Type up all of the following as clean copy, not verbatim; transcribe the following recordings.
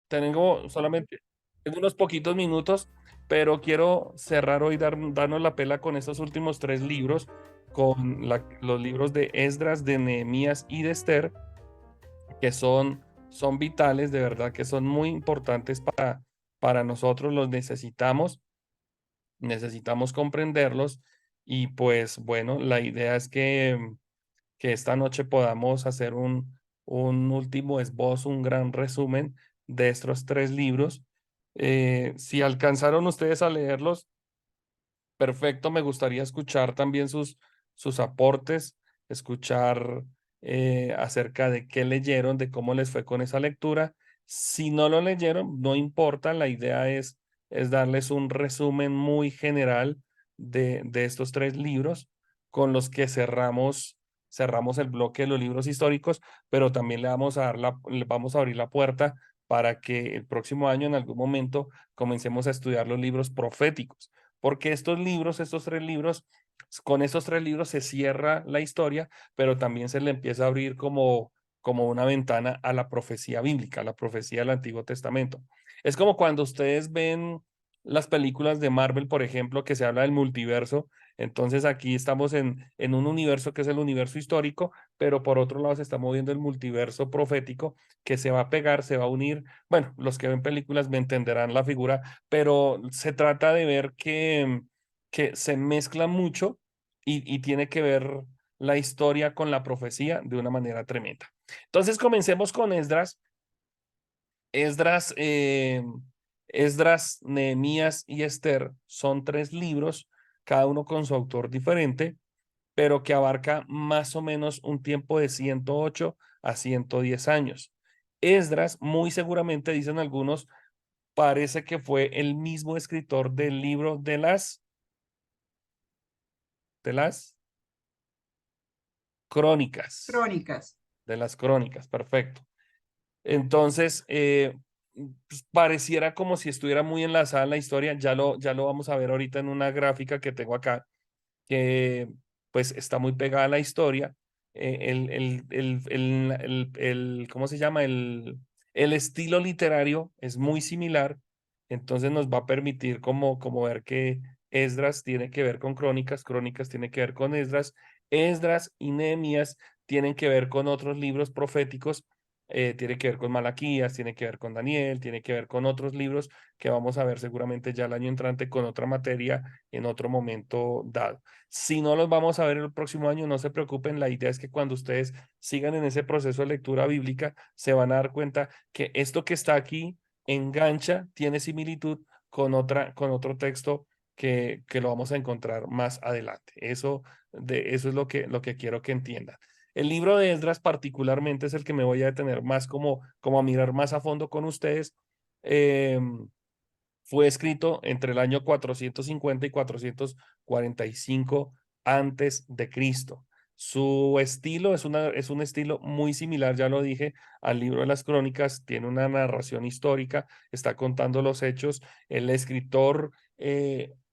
tengo unos poquitos minutos, pero quiero cerrar hoy, darnos la pela con estos últimos tres libros, con los libros de Esdras, de Nehemías y de Esther, que son vitales, de verdad, que son muy importantes para nosotros, los necesitamos comprenderlos y pues bueno, la idea es que esta noche podamos hacer un último esbozo, un gran resumen de estos tres libros. Si alcanzaron ustedes a leerlos, perfecto, me gustaría escuchar también sus aportes, escuchar acerca de qué leyeron, de cómo les fue con esa lectura. Si no lo leyeron, no importa, la idea es darles un resumen muy general de estos tres libros con los que cerramos el bloque de los libros históricos, pero también le vamos a abrir la puerta para que el próximo año, en algún momento, comencemos a estudiar los libros proféticos porque estos tres libros, con estos tres libros se cierra la historia, pero también se le empieza a abrir como una ventana a la profecía bíblica, a la profecía del Antiguo Testamento. Es como cuando ustedes ven las películas de Marvel, por ejemplo, que se habla del multiverso. Entonces aquí estamos en un universo que es el universo histórico, pero por otro lado se está moviendo el multiverso profético que se va a pegar, se va a unir. Bueno, los que ven películas me entenderán la figura, pero se trata de ver que se mezcla mucho y tiene que ver la historia con la profecía de una manera tremenda. Entonces comencemos con Esdras. Esdras, Esdras, Nehemías y Esther son tres libros, cada uno con su autor diferente, pero que abarca más o menos un tiempo de 108 a 110 años. Esdras, muy seguramente, dicen algunos, parece que fue el mismo escritor del libro de las crónicas, Crónicas. de las crónicas, perfecto. Entonces, pues, pareciera como si estuviera muy enlazada en la historia, ya lo vamos a ver ahorita en una gráfica que tengo acá, que pues está muy pegada a la historia. ¿Cómo se llama? El estilo literario es muy similar, entonces nos va a permitir como ver que Esdras tiene que ver con Crónicas, Crónicas tiene que ver con Esdras, Esdras y Nehemías tienen que ver con otros libros proféticos, tiene que ver con Malaquías, tiene que ver con Daniel, tiene que ver con otros libros que vamos a ver seguramente ya el año entrante con otra materia en otro momento dado. Si no los vamos a ver el próximo año, no se preocupen. La idea es que cuando ustedes sigan en ese proceso de lectura bíblica, se van a dar cuenta que esto que está aquí engancha, tiene similitud con otro texto que lo vamos a encontrar más adelante. Eso es lo que quiero que entiendan. El libro de Esdras particularmente es el que me voy a detener más como a mirar más a fondo con ustedes. Fue escrito entre el año 450 y 445 antes de Cristo. Su estilo es un estilo muy similar, ya lo dije, al libro de las crónicas, tiene una narración histórica, está contando los hechos. El escritor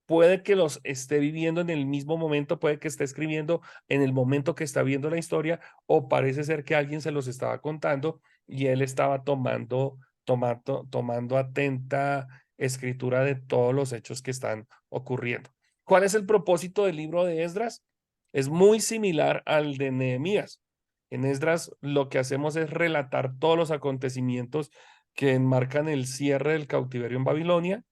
puede que los esté viviendo en el mismo momento, puede que esté escribiendo en el momento que está viendo la historia, o parece ser que alguien se los estaba contando y él estaba tomando atenta escritura de todos los hechos que están ocurriendo. ¿Cuál es el propósito del libro de Esdras? Es muy similar al de Nehemías. En Esdras lo que hacemos es relatar todos los acontecimientos que enmarcan el cierre del cautiverio en Babilonia,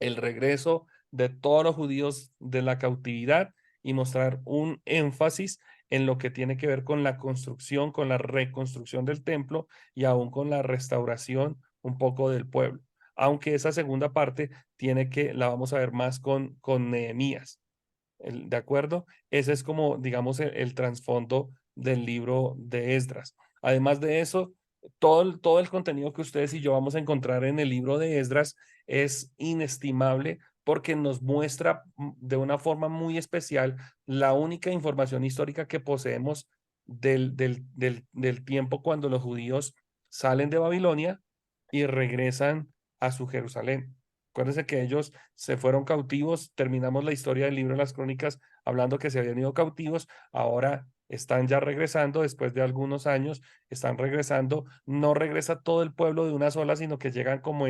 el regreso de todos los judíos de la cautividad y mostrar un énfasis en lo que tiene que ver con la construcción, con la reconstrucción del templo y aún con la restauración un poco del pueblo. Aunque esa segunda parte la vamos a ver más con Nehemías. ¿De acuerdo? Ese es como, digamos, el trasfondo del libro de Esdras. Además de eso, todo el contenido que ustedes y yo vamos a encontrar en el libro de Esdras es inestimable porque nos muestra de una forma muy especial la única información histórica que poseemos del tiempo cuando los judíos salen de Babilonia y regresan a su Jerusalén. Acuérdense que ellos se fueron cautivos, terminamos la historia del libro de las crónicas hablando que se habían ido cautivos, ahora están ya regresando después de algunos años, están regresando, no regresa todo el pueblo de una sola, sino que llegan como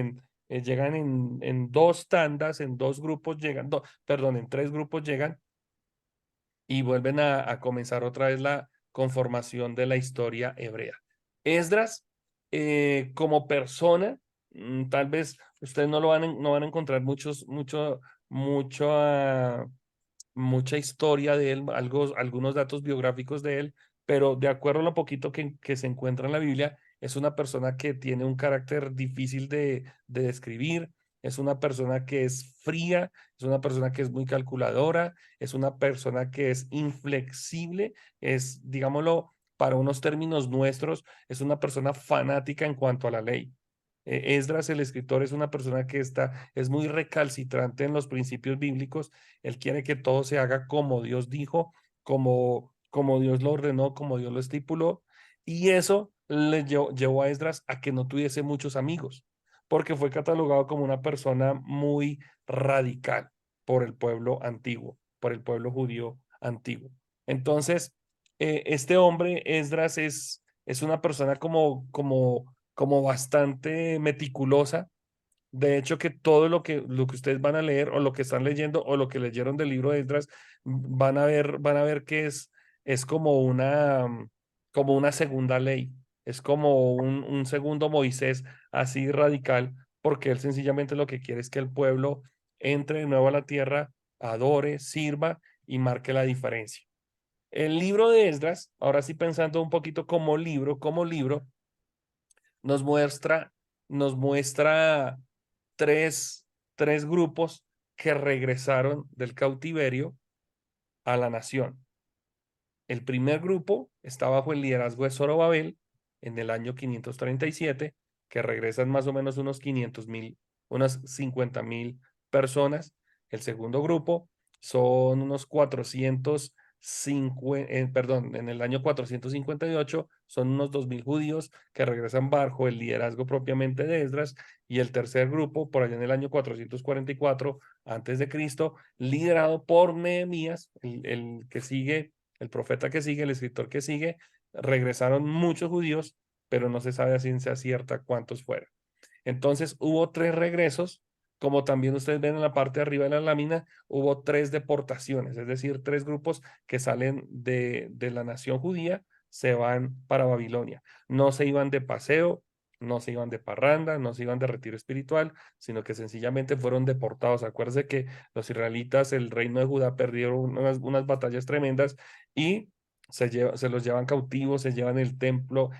llegan en dos tandas, en dos grupos llegan, perdón, en tres grupos llegan y vuelven a comenzar otra vez la conformación de la historia hebrea. Esdras, como persona, tal vez ustedes no van a encontrar mucho, mucha historia de él, algunos datos biográficos de él, pero de acuerdo a lo poquito que se encuentra en la Biblia, es una persona que tiene un carácter difícil de describir, es una persona que es fría, es una persona que es muy calculadora, es una persona que es inflexible, es, digámoslo, para unos términos nuestros, es una persona fanática en cuanto a la ley. Esdras, el escritor, es una persona que es muy recalcitrante en los principios bíblicos. Él quiere que todo se haga como Dios dijo, como Dios lo ordenó, como Dios lo estipuló. Y eso llevó a Esdras a que no tuviese muchos amigos, porque fue catalogado como una persona muy radical por el pueblo antiguo, por el pueblo judío antiguo. Entonces, este hombre, Esdras, es una persona como bastante meticulosa. De hecho, que todo lo que ustedes van a leer o lo que están leyendo o lo que leyeron del libro de Esdras, van a ver que es como una segunda ley, es como un segundo Moisés así radical, porque él sencillamente lo que quiere es que el pueblo entre de nuevo a la tierra, adore, sirva y marque la diferencia. El libro de Esdras, ahora sí pensando un poquito como libro, nos muestra, nos muestra tres, tres grupos que regresaron del cautiverio a la nación. El primer grupo está bajo el liderazgo de Zorobabel en el año 537, que regresan más o menos unos 500.000, unas 50.000 personas. El segundo grupo son unos 450, perdón, en el año 458 son unos 2.000 judíos que regresan bajo el liderazgo propiamente de Esdras. Y el tercer grupo, por allá en el año 444 antes de Cristo, liderado por Nehemías, el que sigue, el profeta que sigue, el escritor que sigue, regresaron muchos judíos, pero no se sabe a ciencia cierta cuántos fueron. Entonces hubo tres regresos, como también ustedes ven en la parte de arriba de la lámina, hubo tres deportaciones, es decir, tres grupos que salen de la nación judía, se van para Babilonia. No se iban de paseo, no se iban de parranda, no se iban de retiro espiritual, sino que sencillamente fueron deportados. Acuérdense que los israelitas, el reino de Judá, perdieron unas batallas tremendas y se los llevan cautivos, se llevan el templo,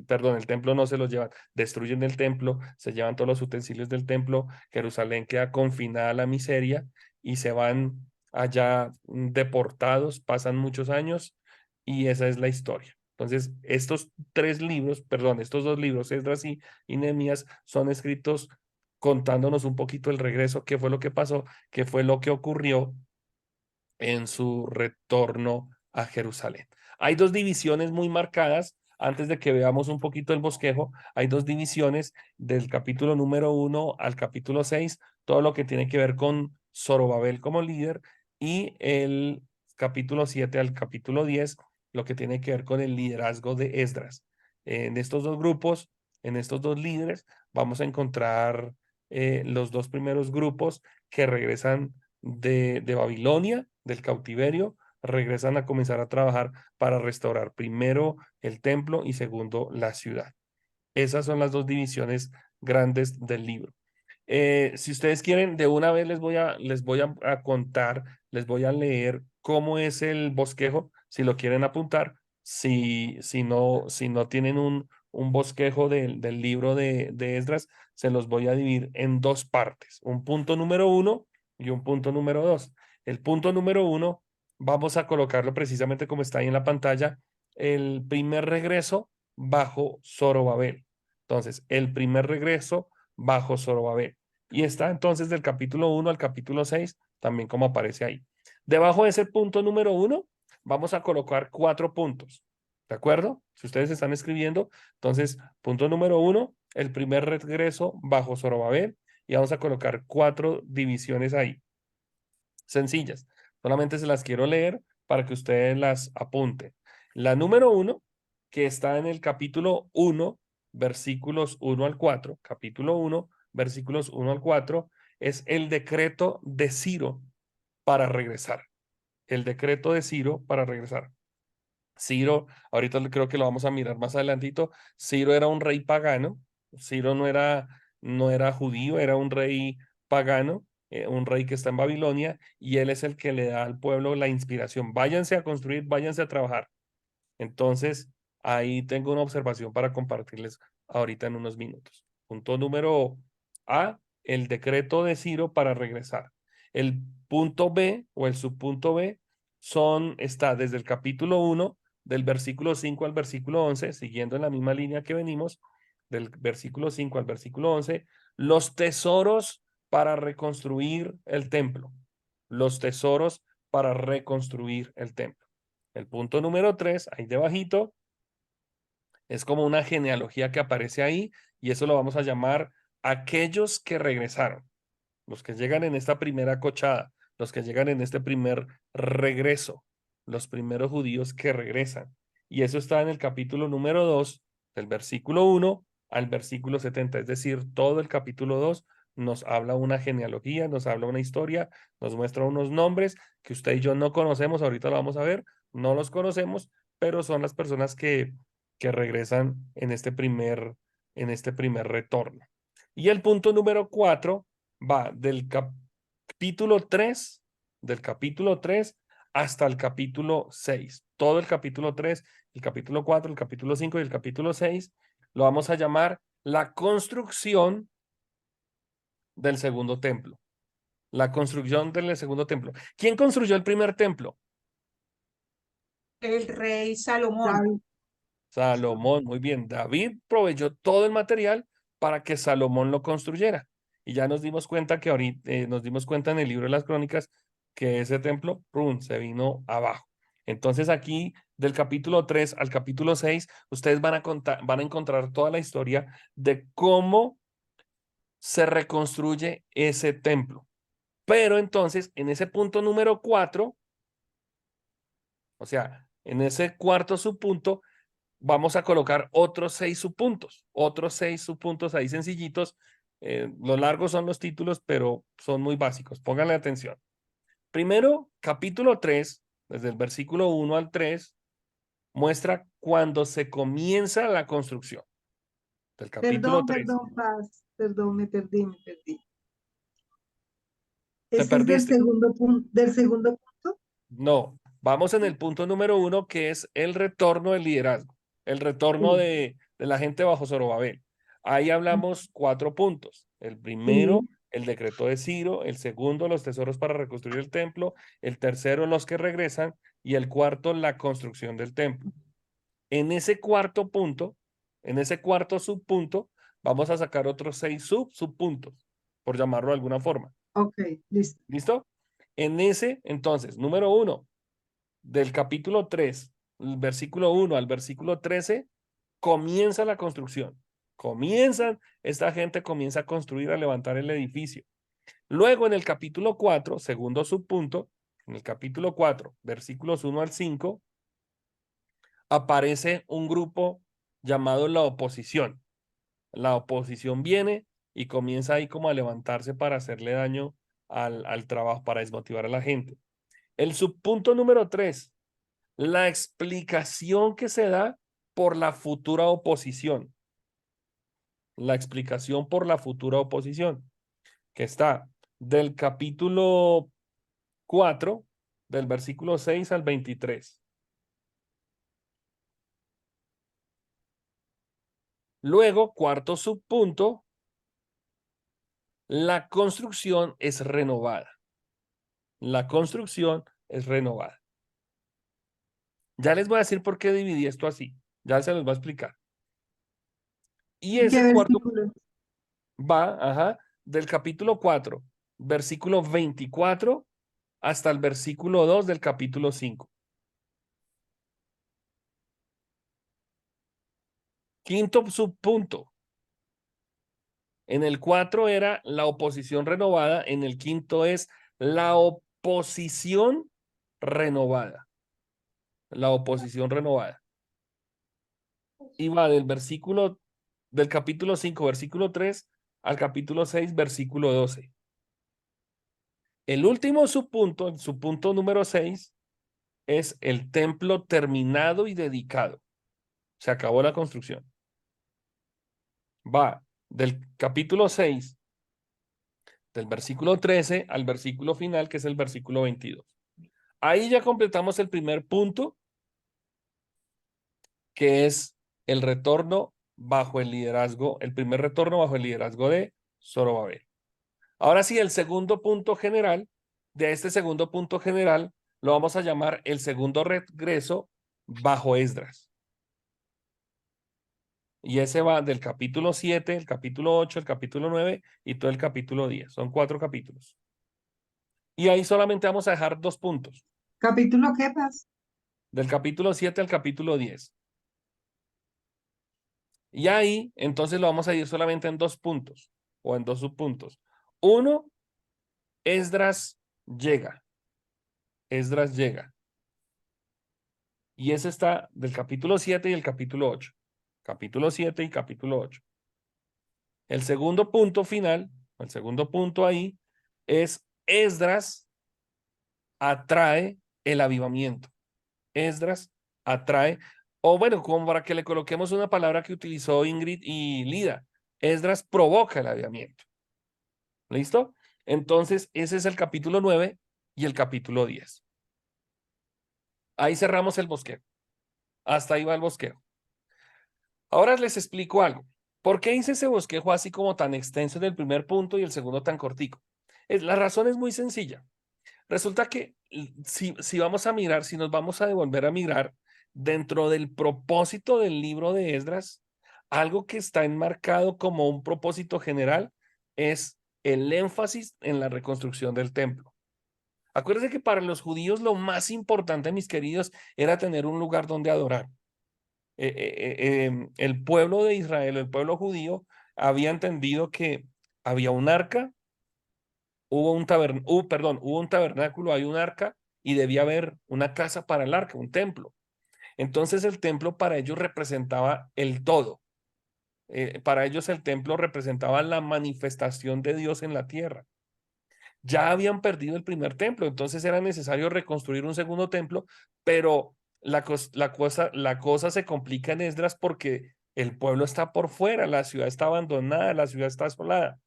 perdón, el templo no se los llevan, destruyen el templo, se llevan todos los utensilios del templo, Jerusalén queda confinada a la miseria y se van allá deportados, pasan muchos años y esa es la historia. Entonces, estos tres libros, perdón, estos dos libros, Esdras y Nehemías, son escritos contándonos un poquito el regreso, qué fue lo que pasó, qué fue lo que ocurrió en su retorno a Jerusalén. Hay dos divisiones muy marcadas. Antes de que veamos un poquito el bosquejo, hay dos divisiones del capítulo número 1 al capítulo 6, todo lo que tiene que ver con Zorobabel como líder, y el capítulo 7 al capítulo 10, lo que tiene que ver con el liderazgo de Esdras. En estos dos grupos, en estos dos líderes, vamos a encontrar los dos primeros grupos que regresan de Babilonia, del cautiverio, regresan a comenzar a trabajar para restaurar primero el templo y segundo la ciudad. Esas son las dos divisiones grandes del libro. Si ustedes quieren, de una vez les voy a contar, les voy a leer cómo es el bosquejo, si lo quieren apuntar, si no tienen un bosquejo del libro de Esdras, se los voy a dividir en dos partes, un punto número 1 y un punto número 2. El punto número 1, vamos a colocarlo precisamente como está ahí en la pantalla, el primer regreso bajo Zorobabel. Entonces, el primer regreso bajo Zorobabel. Y está entonces del capítulo 1 al capítulo 6, también como aparece ahí. Debajo de ese punto número 1, vamos a colocar 4 puntos. ¿De acuerdo? Si ustedes están escribiendo, entonces, punto número 1, el primer regreso bajo Zorobabel. y vamos a colocar 4 divisiones ahí, sencillas. Solamente se las quiero leer para que ustedes las apunten. La número 1, que está en el capítulo 1, versículos 1 al 4, capítulo 1, versículos 1 al 4, es el decreto de Ciro para regresar. El decreto de Ciro para regresar. Ciro, ahorita creo que lo vamos a mirar más adelantito. Ciro era un rey pagano. Ciro no era judío, era un rey pagano, un rey que está en Babilonia, y él es el que le da al pueblo la inspiración. Váyanse a construir, váyanse a trabajar. Entonces, ahí tengo una observación para compartirles ahorita en unos minutos. Punto número A, el decreto de Ciro para regresar. El punto B o el subpunto B está desde el capítulo 1, del versículo 5 al versículo 11, siguiendo en la misma línea que venimos, del versículo 5 al versículo 11, los tesoros para reconstruir el templo. Los tesoros para reconstruir el templo. El punto número 3, ahí debajito, es como una genealogía que aparece ahí y eso lo vamos a llamar aquellos que regresaron, los que llegan en esta primera cochada, los que llegan en este primer regreso, los primeros judíos que regresan. Y eso está en el capítulo número 2, del versículo 1 al versículo 70, es decir, todo el capítulo 2 nos habla una genealogía, nos habla una historia, nos muestra unos nombres que usted y yo no conocemos, ahorita lo vamos a ver, no los conocemos, pero son las personas que regresan en este primer retorno. Y el punto número 4 va del capítulo 3 hasta el capítulo 6. Todo el capítulo 3, el capítulo 4, el capítulo 5 y el capítulo 6 lo vamos a llamar la construcción del segundo templo. La construcción del segundo templo. ¿Quién construyó el primer templo? El rey Salomón. David. Salomón, muy bien. David proveyó todo el material para que Salomón lo construyera. Y ya nos dimos cuenta que ahorita, nos dimos cuenta en el libro de las crónicas que ese templo, ¡prum!, se vino abajo. Entonces aquí, del capítulo 3 al capítulo 6, ustedes van a encontrar toda la historia de cómo se reconstruye ese templo. Pero entonces, en ese punto número 4, o sea, en ese cuarto subpunto, vamos a colocar otros seis subpuntos ahí sencillitos. Los largos son los títulos, pero son muy básicos. Pónganle atención. Primero, capítulo 3, desde el versículo 1 al 3, muestra cuando se comienza la construcción. Del capítulo Perdón, 3. perdón, Paz. Perdón, me perdí, me perdí. ¿Te Ese es perdiste? del segundo punto. No, vamos en el punto número 1, que es el retorno del liderazgo, el retorno Sí, de la gente bajo Zorobabel. Ahí hablamos 4 puntos. El primero, sí, el decreto de Ciro; el segundo, los tesoros para reconstruir el templo; el tercero, los que regresan; y el cuarto, la construcción del templo. En ese cuarto punto, en ese cuarto subpunto, vamos a sacar otros 6 subpuntos, por llamarlo de alguna forma. ok, listo. ¿Listo? En ese, entonces, número 1, del capítulo 3, el versículo 1 al versículo 13, comienza la construcción. Esta gente comienza a construir, a levantar el edificio. Luego, en el capítulo 4, segundo subpunto, en el capítulo 4, versículos 1 al 5, aparece un grupo llamado la oposición. La oposición viene y comienza ahí como a levantarse para hacerle daño al trabajo, para desmotivar a la gente. El subpunto número 3, la explicación que se da por la futura oposición. La explicación por la futura oposición, que está del capítulo 4, del versículo 6 al 23. Luego, cuarto subpunto, la construcción es renovada. La construcción es renovada. Ya les voy a decir por qué dividí esto así. Ya se los voy a explicar. Y ¿En qué ese cuarto versículo? va, del capítulo 4, versículo 24, hasta el versículo 2 del capítulo 5. Quinto subpunto, En el 4 era la oposición renovada. En el quinto es la oposición renovada. La oposición renovada. Y va del capítulo 5, versículo 3, al capítulo 6, versículo 12. El último subpunto, el subpunto número 6, es el templo terminado y dedicado. Se acabó la construcción. Va del capítulo 6, del versículo 13 al versículo final, que es el versículo 22. Ahí ya completamos el primer punto, que es el retorno bajo el liderazgo, el primer retorno bajo el liderazgo de Zorobabel. Ahora sí, el segundo punto general, de este segundo punto general, lo vamos a llamar el segundo regreso bajo Esdras. Y ese va del capítulo 7, el capítulo 8, el capítulo 9 y todo el capítulo 10. Son 4 capítulos. Y ahí solamente vamos a dejar 2 puntos. ¿Capítulo qué pasa? Del capítulo 7 al capítulo 10. Y ahí, entonces lo vamos a ir solamente en 2 puntos o en 2 subpuntos. Uno, Esdras llega. Esdras llega. Y ese está del capítulo 7 y el capítulo 8. Capítulo 7 y capítulo 8. El segundo punto final, el segundo punto ahí, es Esdras atrae el avivamiento. Esdras atrae, o bueno, como para que le coloquemos una palabra que utilizó Ingrid y Lida, Esdras provoca el avivamiento. ¿Listo? Entonces, ese es el capítulo 9 y el capítulo 10. Ahí cerramos el bosquejo. Hasta ahí va el bosquejo. Ahora les explico algo. ¿Por qué hice ese bosquejo así como tan extenso en el primer punto y el segundo tan cortico? La razón es muy sencilla. Resulta que si vamos a mirar, si nos vamos a devolver a mirar dentro del propósito del libro de Esdras, algo que está enmarcado como un propósito general es el énfasis en la reconstrucción del templo. Acuérdense que para los judíos lo más importante, mis queridos, era tener un lugar donde adorar. El pueblo de Israel, el pueblo judío, había entendido que había un arca, hubo un tabernáculo, hay un arca y debía haber una casa para el arca, un templo. Entonces el templo para ellos representaba el todo. Para ellos el templo representaba la manifestación de Dios en la tierra. Ya habían perdido el primer templo, entonces era necesario reconstruir un segundo templo, pero la cosa se complica en Esdras porque el pueblo está por fuera, la ciudad está abandonada, la ciudad está asolada.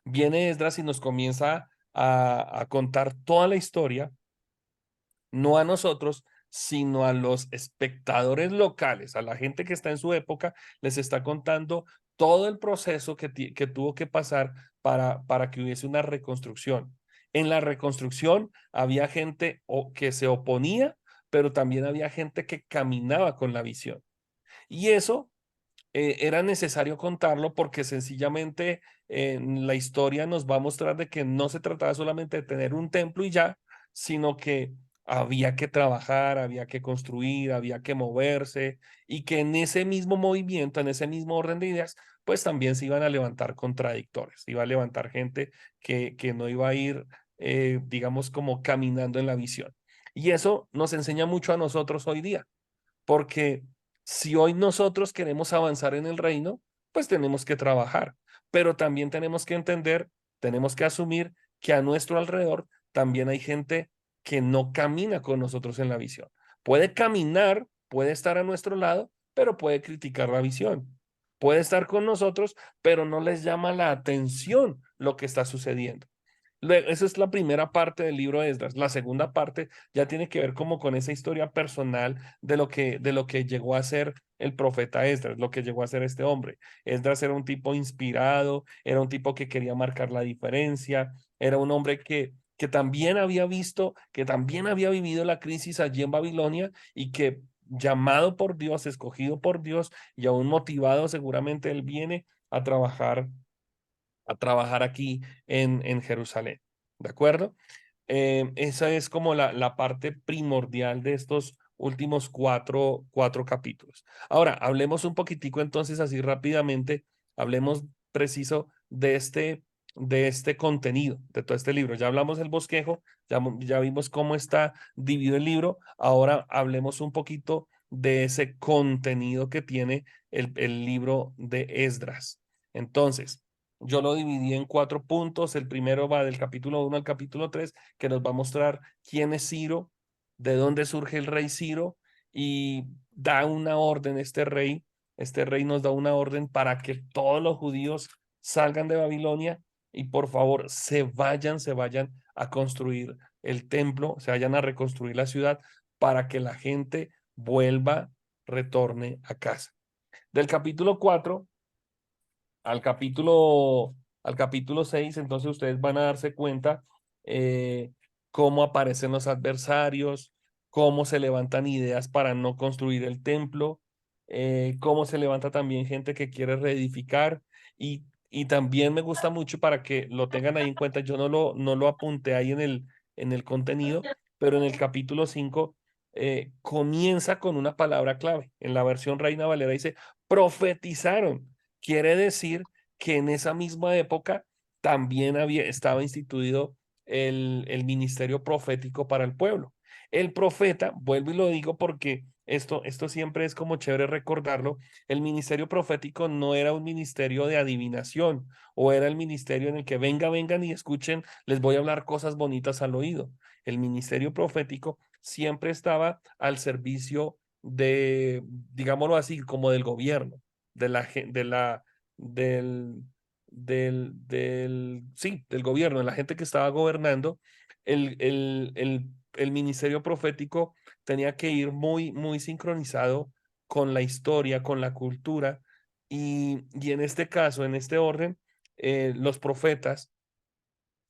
Viene Esdras y nos comienza a contar toda la historia, no a nosotros, sino a los espectadores locales, a la gente que está en su época, les está contando todo el proceso que tuvo que pasar para que hubiese una reconstrucción. En la reconstrucción había gente que se oponía, pero también había gente que caminaba con la visión. Y eso era necesario contarlo porque sencillamente la historia nos va a mostrar de que no se trataba solamente de tener un templo y ya, sino que había que trabajar, había que construir, había que moverse y que en ese mismo movimiento, en ese mismo orden de ideas, pues también se iban a levantar contradictores, iba a levantar gente que no iba a ir, digamos, como caminando en la visión. Y eso nos enseña mucho a nosotros hoy día porque si hoy nosotros queremos avanzar en el reino, pues tenemos que trabajar, pero también tenemos que entender, tenemos que asumir que a nuestro alrededor también hay gente que no camina con nosotros en la visión. Puede caminar, puede estar a nuestro lado, pero puede criticar la visión. Puede estar con nosotros, pero no les llama la atención lo que está sucediendo. Esa es la primera parte del libro de Esdras. La segunda parte ya tiene que ver como con esa historia personal de lo que llegó a ser el profeta Esdras, lo que llegó a ser este hombre. Esdras era un tipo inspirado, era un tipo que quería marcar la diferencia, era un hombre que también había visto, que también había vivido la crisis allí en Babilonia y que llamado por Dios, escogido por Dios y aún motivado, seguramente él viene a trabajar aquí en Jerusalén. ¿De acuerdo? Esa es como la parte primordial de estos últimos cuatro capítulos. Ahora, hablemos un poquitico entonces así rápidamente, hablemos preciso de este contenido, de todo este libro. Ya hablamos del bosquejo, ya vimos cómo está dividido el libro. Ahora hablemos un poquito de ese contenido que tiene el libro de Esdras. Entonces, yo lo dividí en 4 puntos. El primero va del capítulo 1 al capítulo 3, que nos va a mostrar quién es Ciro, de dónde surge el rey Ciro, y da una orden este rey nos da una orden para que todos los judíos salgan de Babilonia y por favor se vayan a construir el templo, se vayan a reconstruir la ciudad para que la gente vuelva, retorne a casa. Del capítulo 4 al al capítulo 6, entonces ustedes van a darse cuenta eh, cómo aparecen los adversarios, cómo se levantan ideas para no construir el templo, cómo se levanta también gente que quiere reedificar y también me gusta mucho para que lo tengan ahí en cuenta, yo no lo apunté ahí en el contenido, pero en el capítulo 5 comienza con una palabra clave. En la versión Reina Valera dice, profetizaron. Quiere decir que en esa misma época también estaba instituido el ministerio profético para el pueblo. El profeta, vuelvo y lo digo porque esto siempre es como chévere recordarlo, el ministerio profético no era un ministerio de adivinación o era el ministerio en el que vengan y escuchen, les voy a hablar cosas bonitas al oído. El ministerio profético siempre estaba al servicio de, digámoslo así, como del gobierno de la, de la, del, sí, del gobierno, de la gente que estaba gobernando, el ministerio profético tenía que ir muy sincronizado con la historia, con la cultura, y en este caso, en este orden, los profetas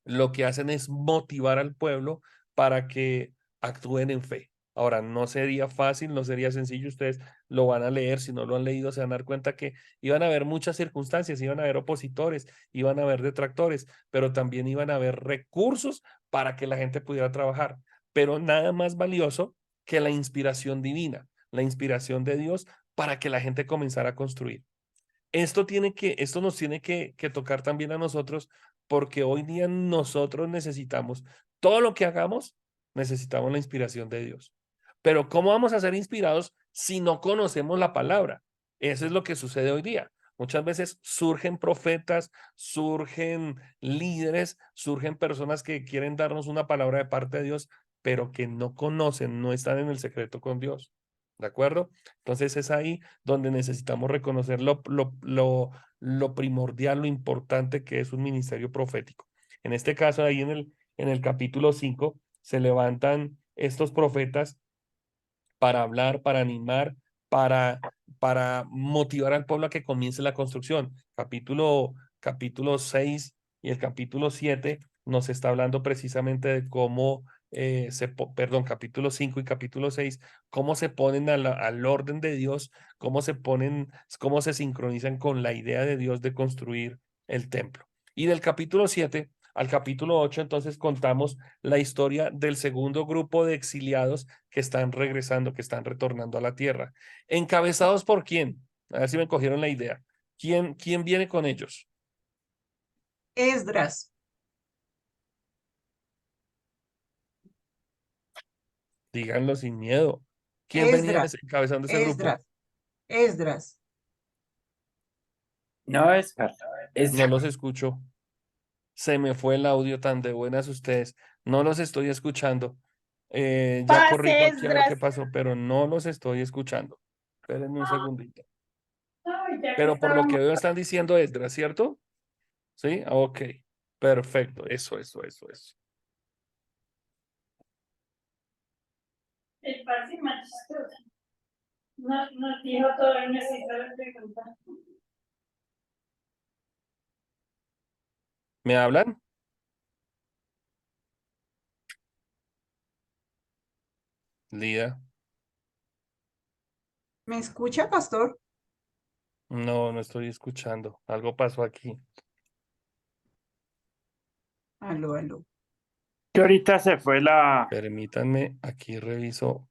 lo que hacen es motivar al pueblo para que actúen en fe. Ahora, no sería fácil, no sería sencillo, ustedes lo van a leer, si no lo han leído, se van a dar cuenta que iban a haber muchas circunstancias, iban a haber opositores, iban a haber detractores, pero también iban a haber recursos para que la gente pudiera trabajar. Pero nada más valioso que la inspiración divina, la inspiración de Dios para que la gente comenzara a construir. Esto nos tiene que tocar también a nosotros, porque hoy día nosotros necesitamos, todo lo que hagamos, necesitamos la inspiración de Dios. Pero ¿cómo vamos a ser inspirados si no conocemos la palabra? Eso es lo que sucede hoy día. Muchas veces surgen profetas, surgen líderes, surgen personas que quieren darnos una palabra de parte de Dios, pero que no conocen, no están en el secreto con Dios. ¿De acuerdo? Entonces es ahí donde necesitamos reconocer lo primordial, lo importante que es un ministerio profético. En este caso, ahí en el capítulo 5 se levantan estos profetas para hablar, para animar, para, para motivar al pueblo a que comience la construcción. Capítulo 6 y el capítulo 7 nos está hablando precisamente de cómo perdón, capítulo 5 y capítulo 6 cómo se ponen al orden de Dios, cómo se ponen, cómo se sincronizan con la idea de Dios de construir el templo. Y del capítulo 7 al capítulo 8 entonces contamos la historia del segundo grupo de exiliados que están regresando, que están retornando a la tierra. ¿Encabezados por quién? A ver si me cogieron la idea. ¿Quién viene con ellos? Esdras. Díganlo sin miedo. ¿Quién venía Esdras. encabezando ese grupo? Esdras. Esdras. No es, es No los escucho. Se me fue el audio tan de buenas ustedes. No los estoy escuchando. Ya corrijo Pase, aquí a ver qué Esdras. pasó, pero no los estoy escuchando. Espérenme un segundito. Ay, ya que Pero por lo estábamos. que veo están diciendo Esdras, ¿cierto? Sí, ok. Perfecto. Eso. El pase más chistoso. Nos dijo todo y necesito la pregunta. ¿Me hablan? Lida. ¿Me escucha, pastor? No, no estoy escuchando. Algo pasó aquí. Aló, aló. que ahorita se fue la, Permítanme, aquí reviso.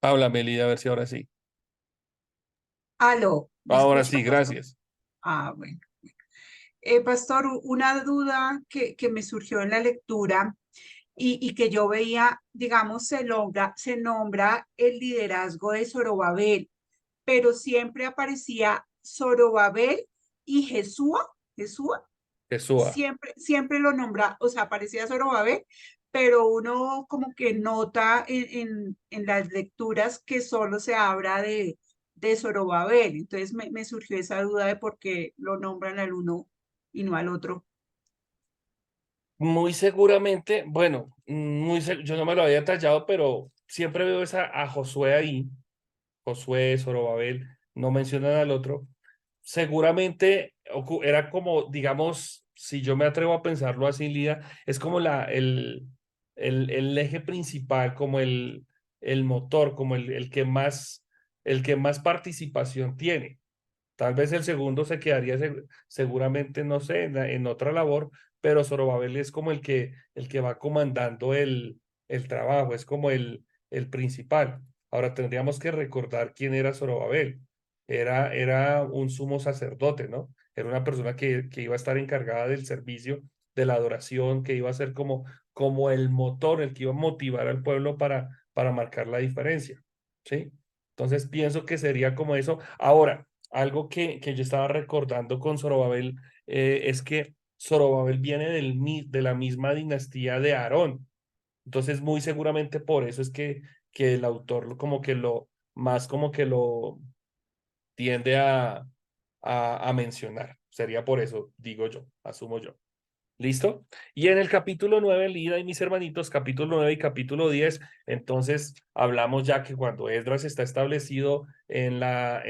Habla, Melida, a ver si ahora sí. Aló, ¿me Ahora escucha, sí, pastor? gracias. Ah, bueno. Pastor, una duda que me surgió en la lectura y que yo veía, digamos, se nombra el liderazgo de Zorobabel, pero siempre aparecía Zorobabel y Jesúa, Jesúa. siempre lo nombra, o sea, aparecía Zorobabel, pero uno como que nota en las lecturas que solo se habla de Zorobabel. Entonces me surgió esa duda de por qué lo nombran al uno y no al otro. Muy seguramente, bueno, yo no me lo había tallado, pero siempre veo a Josué ahí, Josué, Zorobabel, no mencionan al otro. Seguramente era como, digamos, si yo me atrevo a pensarlo así, Lida, es como el eje principal, como el motor, como el que más participación tiene. Tal vez el segundo se quedaría seguramente, no sé, en otra labor, pero Zorobabel es como el que va comandando el trabajo, es como el principal. Ahora tendríamos que recordar quién era Zorobabel. Era un sumo sacerdote, ¿no? Era una persona que iba a estar encargada del servicio, de la adoración, que iba a ser como el motor, el que iba a motivar al pueblo para marcar la diferencia, ¿sí? Entonces pienso que sería como eso. Ahora, algo que yo estaba recordando con Zorobabel es que Zorobabel viene de la misma dinastía de Aarón. Entonces, muy seguramente por eso es que el autor como que lo tiende a mencionar. Sería por eso, digo yo, asumo yo. ¿Listo? Y en el capítulo 9, Lida y mis hermanitos, capítulo 9 y capítulo 10, entonces hablamos ya que cuando Esdras está establecido en la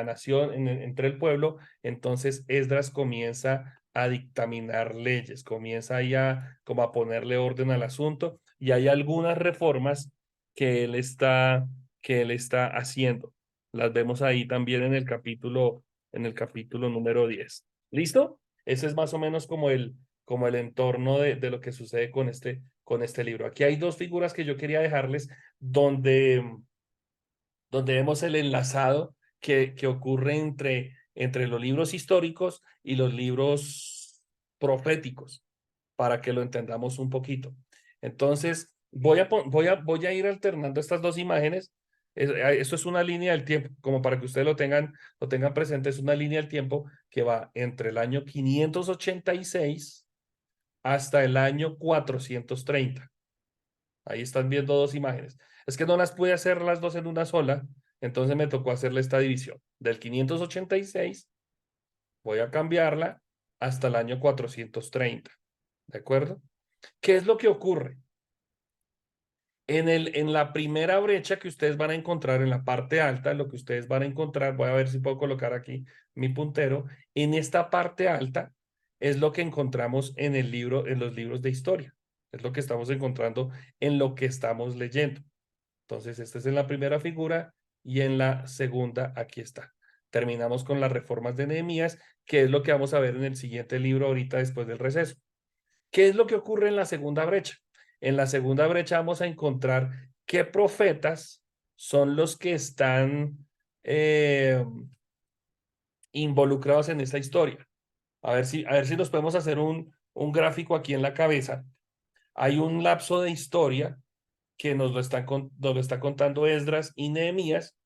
nación, entre el pueblo, entonces Esdras comienza a dictaminar leyes, comienza ya como a ponerle orden al asunto y hay algunas reformas que él está, que él está haciendo. Las vemos ahí también en el capítulo número 10. ¿Listo? Ese es más o menos como el entorno de lo que sucede con este libro. Aquí hay dos figuras que yo quería dejarles donde vemos el enlazado que ocurre entre los libros históricos y los libros proféticos, para que lo entendamos un poquito. Entonces, voy a ir alternando estas dos imágenes. Eso es una línea del tiempo, como para que ustedes lo tengan presente, es una línea del tiempo que va entre el año 586 hasta el año 430. Ahí están viendo dos imágenes. Es que no las pude hacer las dos en una sola, entonces me tocó hacerle esta división. Del 586 voy a cambiarla hasta el año 430. ¿De acuerdo? ¿Qué es lo que ocurre? En la primera brecha que ustedes van a encontrar en la parte alta, lo que ustedes van a encontrar, voy a ver si puedo colocar aquí mi puntero, en esta parte alta es lo que encontramos en el libro, en los libros de historia. Es lo que estamos encontrando en lo que estamos leyendo. Entonces, esta es en la primera figura y en la segunda, aquí está. Terminamos con las reformas de Nehemías, que es lo que vamos a ver en el siguiente libro ahorita después del receso. ¿Qué es lo que ocurre en la segunda brecha? En la segunda brecha vamos a encontrar qué profetas son los que están involucrados en esta historia. A ver si nos podemos hacer un gráfico aquí en la cabeza. Hay un lapso de historia que nos lo está contando Esdras y Nehemías,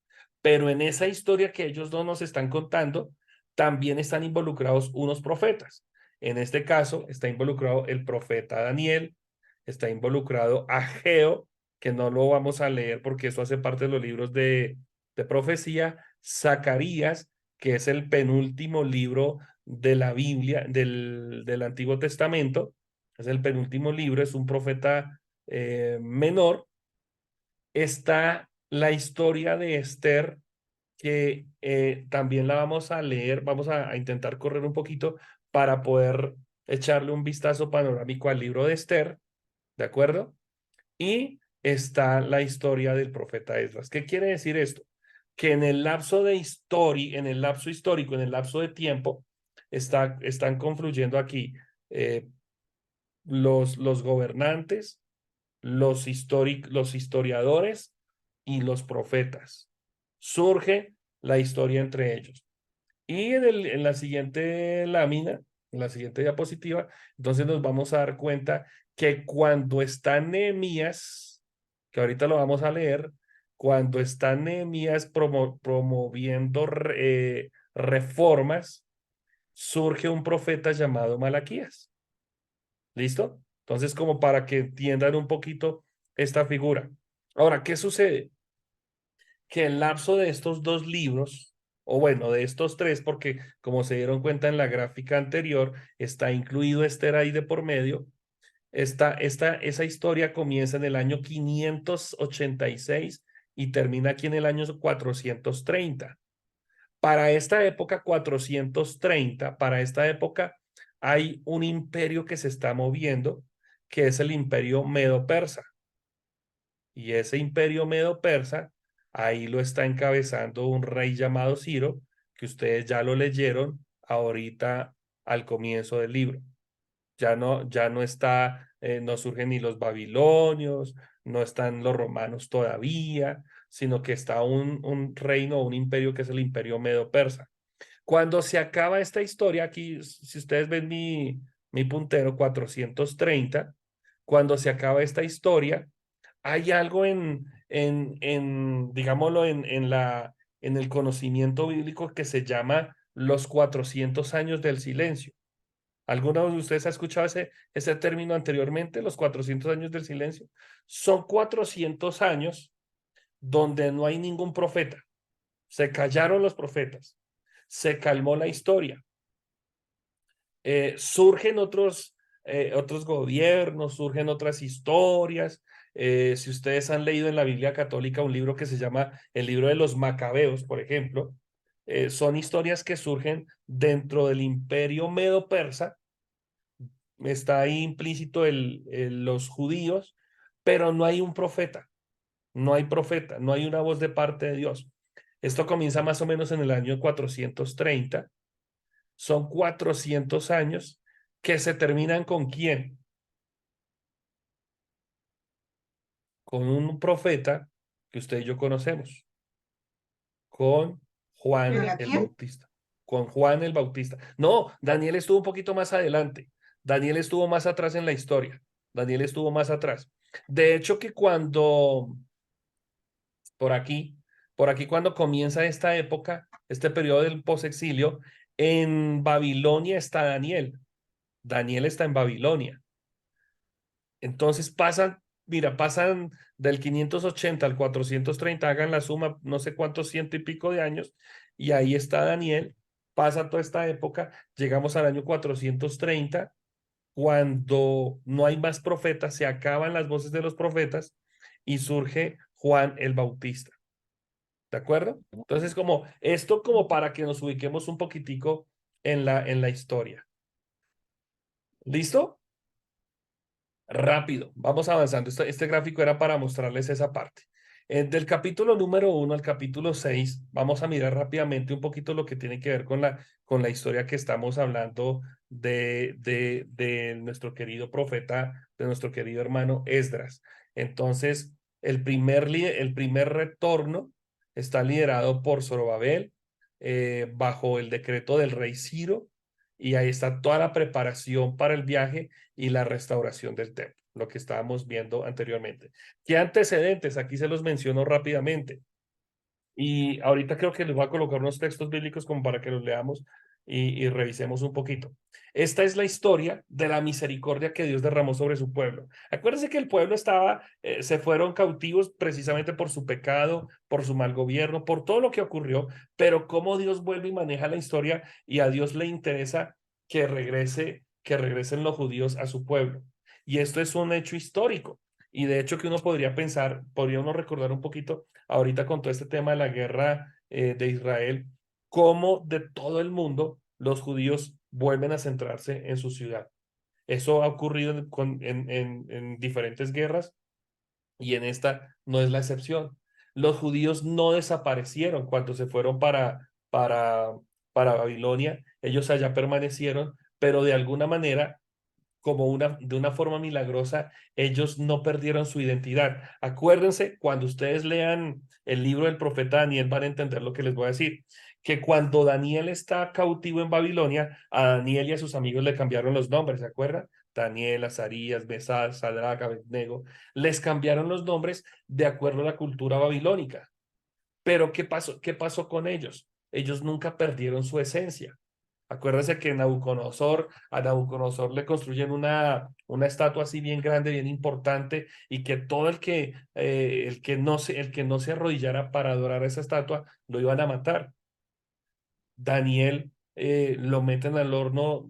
pero en esa historia que ellos dos nos están contando, también están involucrados unos profetas. En este caso está involucrado el profeta Daniel, está involucrado Ageo, que no lo vamos a leer porque eso hace parte de los libros de profecía, Zacarías, que es el penúltimo libro de la Biblia, del Antiguo Testamento, es el penúltimo libro, es un profeta menor. Está la historia de Esther, que también la vamos a leer, vamos a intentar correr un poquito para poder echarle un vistazo panorámico al libro de Esther, ¿de acuerdo? Y está la historia del profeta Esdras. ¿Qué quiere decir esto? Que en el lapso de historia, en el lapso histórico, en el lapso de tiempo, están confluyendo aquí eh, los gobernantes, los historiadores y los profetas. Surge la historia entre ellos. Y en la siguiente lámina, en la siguiente diapositiva, entonces nos vamos a dar cuenta que cuando está Nehemías, que ahorita lo vamos a leer, cuando está Nehemías promoviendo reformas, surge un profeta llamado Malaquías. ¿Listo? Entonces, como para que entiendan un poquito esta figura. Ahora, ¿qué sucede? Que el lapso de estos dos libros, o bueno, de estos tres, porque como se dieron cuenta en la gráfica anterior, está incluido Esther ahí de por medio. Esa historia comienza en el año 586 y termina aquí en el año 430. Para esta época 430, para esta época hay un imperio que se está moviendo, que es el imperio medo-persa. Y ese imperio medo-persa, ahí lo está encabezando un rey llamado Ciro, que ustedes ya lo leyeron ahorita al comienzo del libro. Ya no está, no surgen ni los babilonios, no están los romanos todavía, sino que está un reino, un imperio que es el imperio medo-persa. Cuando se acaba esta historia, aquí, si ustedes ven mi puntero 430, cuando se acaba esta historia, hay algo digámoslo, en el conocimiento bíblico que se llama los 400 años del silencio. ¿Alguno de ustedes ha escuchado ese término anteriormente, los 400 años del silencio? Son 400 años donde no hay ningún profeta. Se callaron los profetas. Se calmó la historia. Surgen otros gobiernos, surgen otras historias. Si ustedes han leído en la Biblia católica un libro que se llama el libro de los Macabeos, por ejemplo, son historias que surgen dentro del imperio medo-persa. Está ahí implícito los judíos, pero no hay un profeta, no hay profeta, no hay una voz de parte de Dios. Esto comienza más o menos en el año 430. Son 400 años que se terminan ¿con quién? Con un profeta que usted y yo conocemos, con Juan el Bautista, con Juan el Bautista. No, Daniel estuvo un poquito más adelante, Daniel estuvo más atrás en la historia, Daniel estuvo más atrás. De hecho que por aquí cuando comienza esta época, este periodo del posexilio, en Babilonia está Daniel. Daniel está en Babilonia. Entonces pasan del 580 al 430, hagan la suma, no sé cuántos ciento y pico de años, y ahí está Daniel, pasa toda esta época, llegamos al año 430, cuando no hay más profetas, se acaban las voces de los profetas y surge Juan el Bautista. ¿De acuerdo? Entonces, como para que nos ubiquemos un poquitico en la historia. ¿Listo? Rápido, vamos avanzando. Este gráfico era para mostrarles esa parte. Del capítulo número 1 al capítulo 6, vamos a mirar rápidamente un poquito lo que tiene que ver con la historia que estamos hablando de nuestro querido profeta, de nuestro querido hermano Esdras. Entonces, el primer retorno está liderado por Zorobabel, bajo el decreto del rey Ciro, y ahí está toda la preparación para el viaje y la restauración del templo, lo que estábamos viendo anteriormente. ¿Qué antecedentes? Aquí se los menciono rápidamente. Y ahorita creo que les voy a colocar unos textos bíblicos como para que los leamos y revisemos un poquito. Esta es la historia de la misericordia que Dios derramó sobre su pueblo. Acuérdense que el pueblo se fueron cautivos precisamente por su pecado, por su mal gobierno, por todo lo que ocurrió, pero cómo Dios vuelve y maneja la historia, y a Dios le interesa que regresen los judíos a su pueblo. Y esto es un hecho histórico. Y de hecho que uno podría uno recordar un poquito ahorita con todo este tema de la guerra de Israel, cómo de todo el mundo los judíos vuelven a centrarse en su ciudad. Eso ha ocurrido en diferentes guerras y en esta no es la excepción. Los judíos no desaparecieron cuando se fueron para Babilonia, ellos allá permanecieron, pero de alguna manera de una forma milagrosa, ellos no perdieron su identidad. Acuérdense, cuando ustedes lean el libro del profeta Daniel, van a entender lo que les voy a decir, que cuando Daniel está cautivo en Babilonia, a Daniel y a sus amigos le cambiaron los nombres, ¿se acuerdan? Daniel, Azarías, Mesad, Sadrach, Abednego, les cambiaron los nombres de acuerdo a la cultura babilónica. Pero ¿qué pasó? ¿Qué pasó con ellos? Ellos nunca perdieron su esencia. Acuérdense que a Nabucodonosor le construyen una estatua así bien grande, bien importante, y que todo el que no se arrodillara para adorar esa estatua, lo iban a matar. Daniel lo meten al horno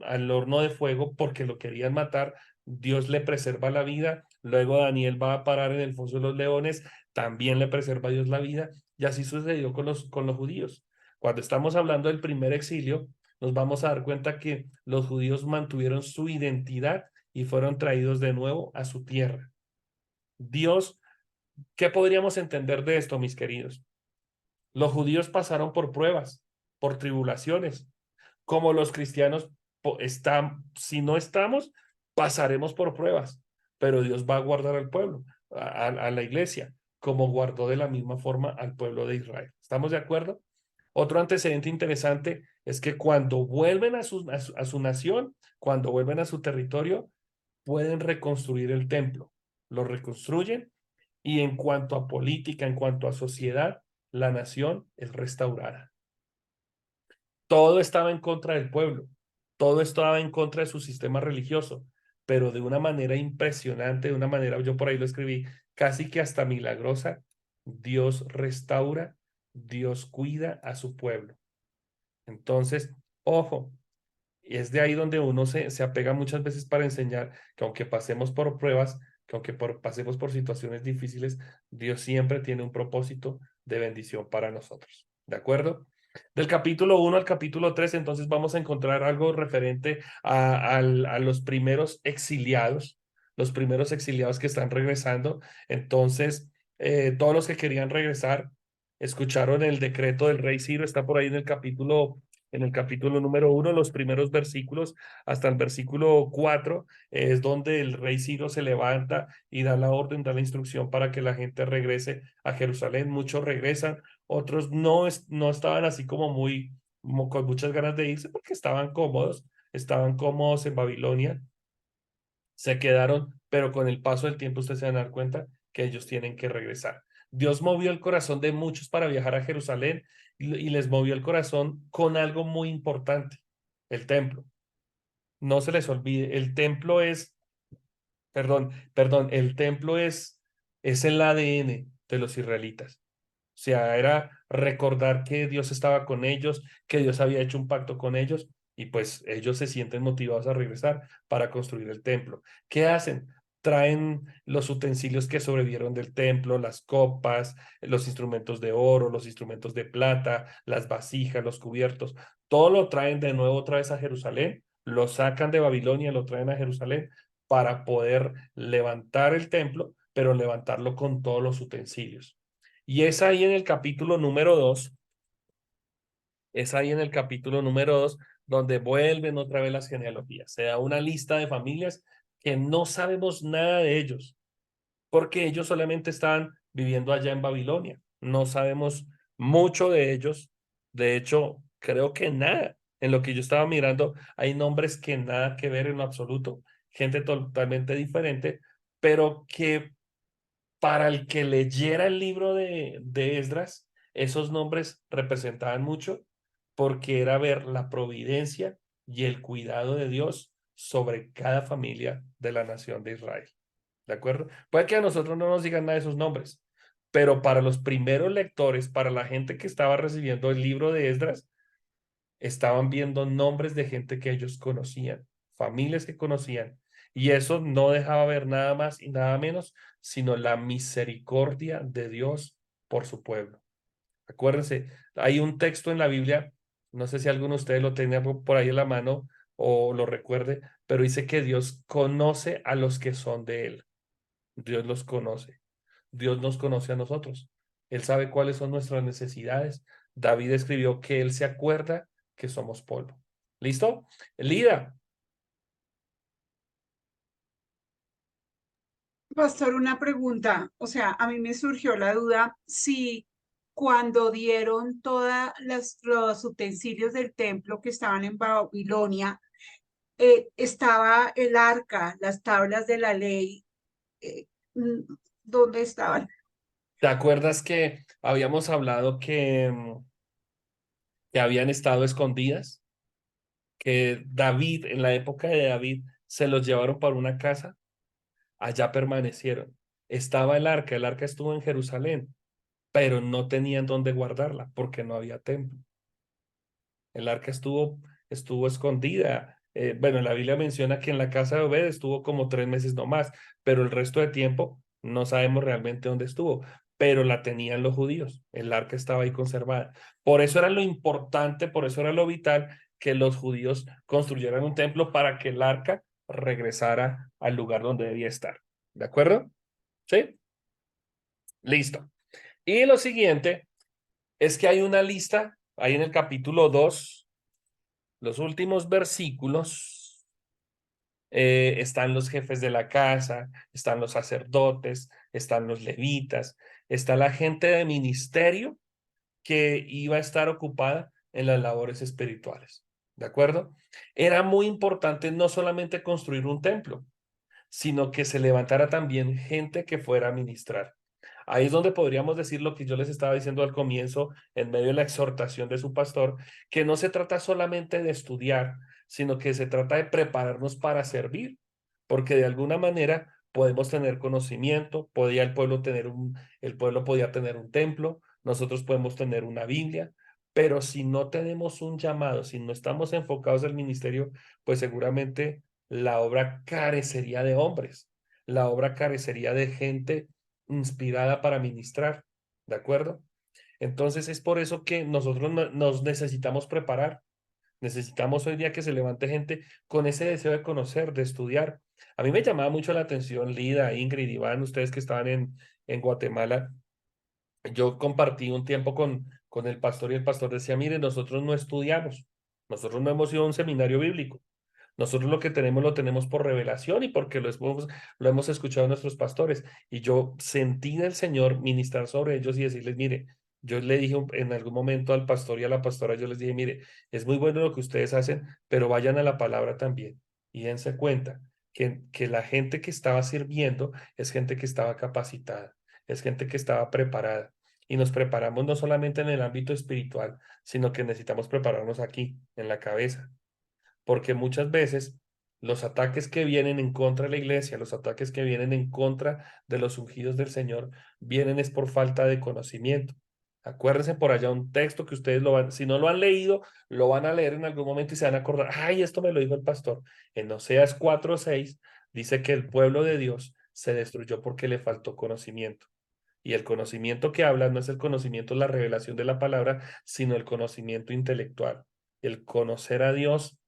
de fuego porque lo querían matar. Dios le preserva la vida. Luego Daniel va a parar en el foso de los leones. También le preserva a Dios la vida. Y así sucedió con los judíos. Cuando estamos hablando del primer exilio, nos vamos a dar cuenta que los judíos mantuvieron su identidad y fueron traídos de nuevo a su tierra. Dios, ¿qué podríamos entender de esto, mis queridos? Los judíos pasaron por pruebas, por tribulaciones, como los cristianos si no estamos, pasaremos por pruebas, pero Dios va a guardar al pueblo, a la iglesia, como guardó de la misma forma al pueblo de Israel. ¿Estamos de acuerdo? Otro antecedente interesante es que cuando vuelven a su nación, cuando vuelven a su territorio, pueden reconstruir el templo. Lo reconstruyen y en cuanto a política, en cuanto a sociedad, la nación es restaurada. Todo estaba en contra del pueblo, todo estaba en contra de su sistema religioso, pero de una manera impresionante, de una manera, yo por ahí lo escribí, casi que hasta milagrosa, Dios restaura, Dios cuida a su pueblo. Entonces, ojo, es de ahí donde uno se apega muchas veces para enseñar que aunque pasemos por pruebas, que aunque pasemos por situaciones difíciles, Dios siempre tiene un propósito de bendición para nosotros. ¿De acuerdo? Del capítulo 1 al capítulo 3, entonces vamos a encontrar algo referente a los primeros exiliados que están regresando. Entonces, todos los que querían regresar escucharon el decreto del rey Ciro, está por ahí en el capítulo número 1, los primeros versículos, hasta el versículo 4, es donde el rey Ciro se levanta y da la orden, da la instrucción para que la gente regrese a Jerusalén. Muchos regresan, otros no estaban así como con muchas ganas de irse porque estaban cómodos en Babilonia, se quedaron, pero con el paso del tiempo ustedes se van a dar cuenta que ellos tienen que regresar. Dios movió el corazón de muchos para viajar a Jerusalén y les movió el corazón con algo muy importante, el templo. No se les olvide, el templo es el ADN de los israelitas. O sea, era recordar que Dios estaba con ellos, que Dios había hecho un pacto con ellos y pues ellos se sienten motivados a regresar para construir el templo. ¿Qué hacen? Traen los utensilios que sobrevivieron del templo, las copas, los instrumentos de oro, los instrumentos de plata, las vasijas, los cubiertos, todo lo traen de nuevo otra vez a Jerusalén, lo sacan de Babilonia, lo traen a Jerusalén para poder levantar el templo, pero levantarlo con todos los utensilios. Y es ahí en el capítulo número 2, donde vuelven otra vez las genealogías. Se da una lista de familias que no sabemos nada de ellos, porque ellos solamente estaban viviendo allá en Babilonia. No sabemos mucho de ellos. De hecho, creo que nada. En lo que yo estaba mirando, hay nombres que nada que ver en lo absoluto, gente totalmente diferente, pero que para el que leyera el libro de Esdras, esos nombres representaban mucho porque era ver la providencia y el cuidado de Dios sobre cada familia de la nación de Israel. ¿De acuerdo? Puede que a nosotros no nos digan nada de esos nombres, pero para los primeros lectores, para la gente que estaba recibiendo el libro de Esdras, estaban viendo nombres de gente que ellos conocían, familias que conocían, y eso no dejaba ver nada más y nada menos, sino la misericordia de Dios por su pueblo. Acuérdense, hay un texto en la Biblia, no sé si alguno de ustedes lo tenía por ahí en la mano o lo recuerde, pero dice que Dios conoce a los que son de Él. Dios los conoce. Dios nos conoce a nosotros. Él sabe cuáles son nuestras necesidades. David escribió que Él se acuerda que somos polvo. ¿Listo? Lida. Pastor, una pregunta. O sea, a mí me surgió la duda si cuando dieron todos los utensilios del templo que estaban en Babilonia, estaba el arca, las tablas de la ley, eh, mm, ¿dónde estaban? ¿Te acuerdas que habíamos hablado que habían estado escondidas? Que David, en la época de David, se los llevaron para una casa, allá permanecieron. Estaba el arca estuvo en Jerusalén, pero no tenían dónde guardarla porque no había templo. El arca estuvo escondida. Bueno, la Biblia menciona que en la casa de Obed estuvo como 3 meses nomás, pero el resto de tiempo no sabemos realmente dónde estuvo, pero la tenían los judíos. El arca estaba ahí conservada. Por eso era lo importante, por eso era lo vital que los judíos construyeran un templo para que el arca regresara al lugar donde debía estar. ¿De acuerdo? ¿Sí? Listo. Y lo siguiente es que hay una lista, ahí en el capítulo 2 los últimos versículos, están los jefes de la casa, están los sacerdotes, están los levitas, está la gente de ministerio que iba a estar ocupada en las labores espirituales. ¿De acuerdo? Era muy importante no solamente construir un templo, sino que se levantara también gente que fuera a ministrar. Ahí es donde podríamos decir lo que yo les estaba diciendo al comienzo, en medio de la exhortación de su pastor, que no se trata solamente de estudiar, sino que se trata de prepararnos para servir, porque de alguna manera podemos tener conocimiento, podía el pueblo podía tener un templo, nosotros podemos tener una Biblia, pero si no tenemos un llamado, si no estamos enfocados en el ministerio, pues seguramente la obra carecería de hombres, la obra carecería de gente inspirada para ministrar, ¿de acuerdo? Entonces es por eso que nosotros nos necesitamos preparar. Necesitamos hoy día que se levante gente con ese deseo de conocer, de estudiar. A mí me llamaba mucho la atención, Lida, Ingrid, Iván, ustedes que estaban en Guatemala. Yo compartí un tiempo con el pastor y el pastor decía, mire, nosotros no estudiamos, nosotros no hemos ido a un seminario bíblico. Nosotros lo que tenemos lo tenemos por revelación y porque lo hemos escuchado de nuestros pastores. Y yo sentí del Señor ministrar sobre ellos y decirles, mire, yo le dije en algún momento al pastor y a la pastora, yo les dije, mire, es muy bueno lo que ustedes hacen, pero vayan a la palabra también y dense cuenta que la gente que estaba sirviendo es gente que estaba capacitada, es gente que estaba preparada. Y nos preparamos no solamente en el ámbito espiritual, sino que necesitamos prepararnos aquí, en la cabeza, porque muchas veces los ataques que vienen en contra de la iglesia, los ataques que vienen en contra de los ungidos del Señor, vienen es por falta de conocimiento. Acuérdense por allá un texto que ustedes si no lo han leído, lo van a leer en algún momento y se van a acordar, ay, esto me lo dijo el pastor. En Oseas 4:6 dice que el pueblo de Dios se destruyó porque le faltó conocimiento. Y el conocimiento que habla no es el conocimiento, la revelación de la palabra, sino el conocimiento intelectual. El conocer a Dios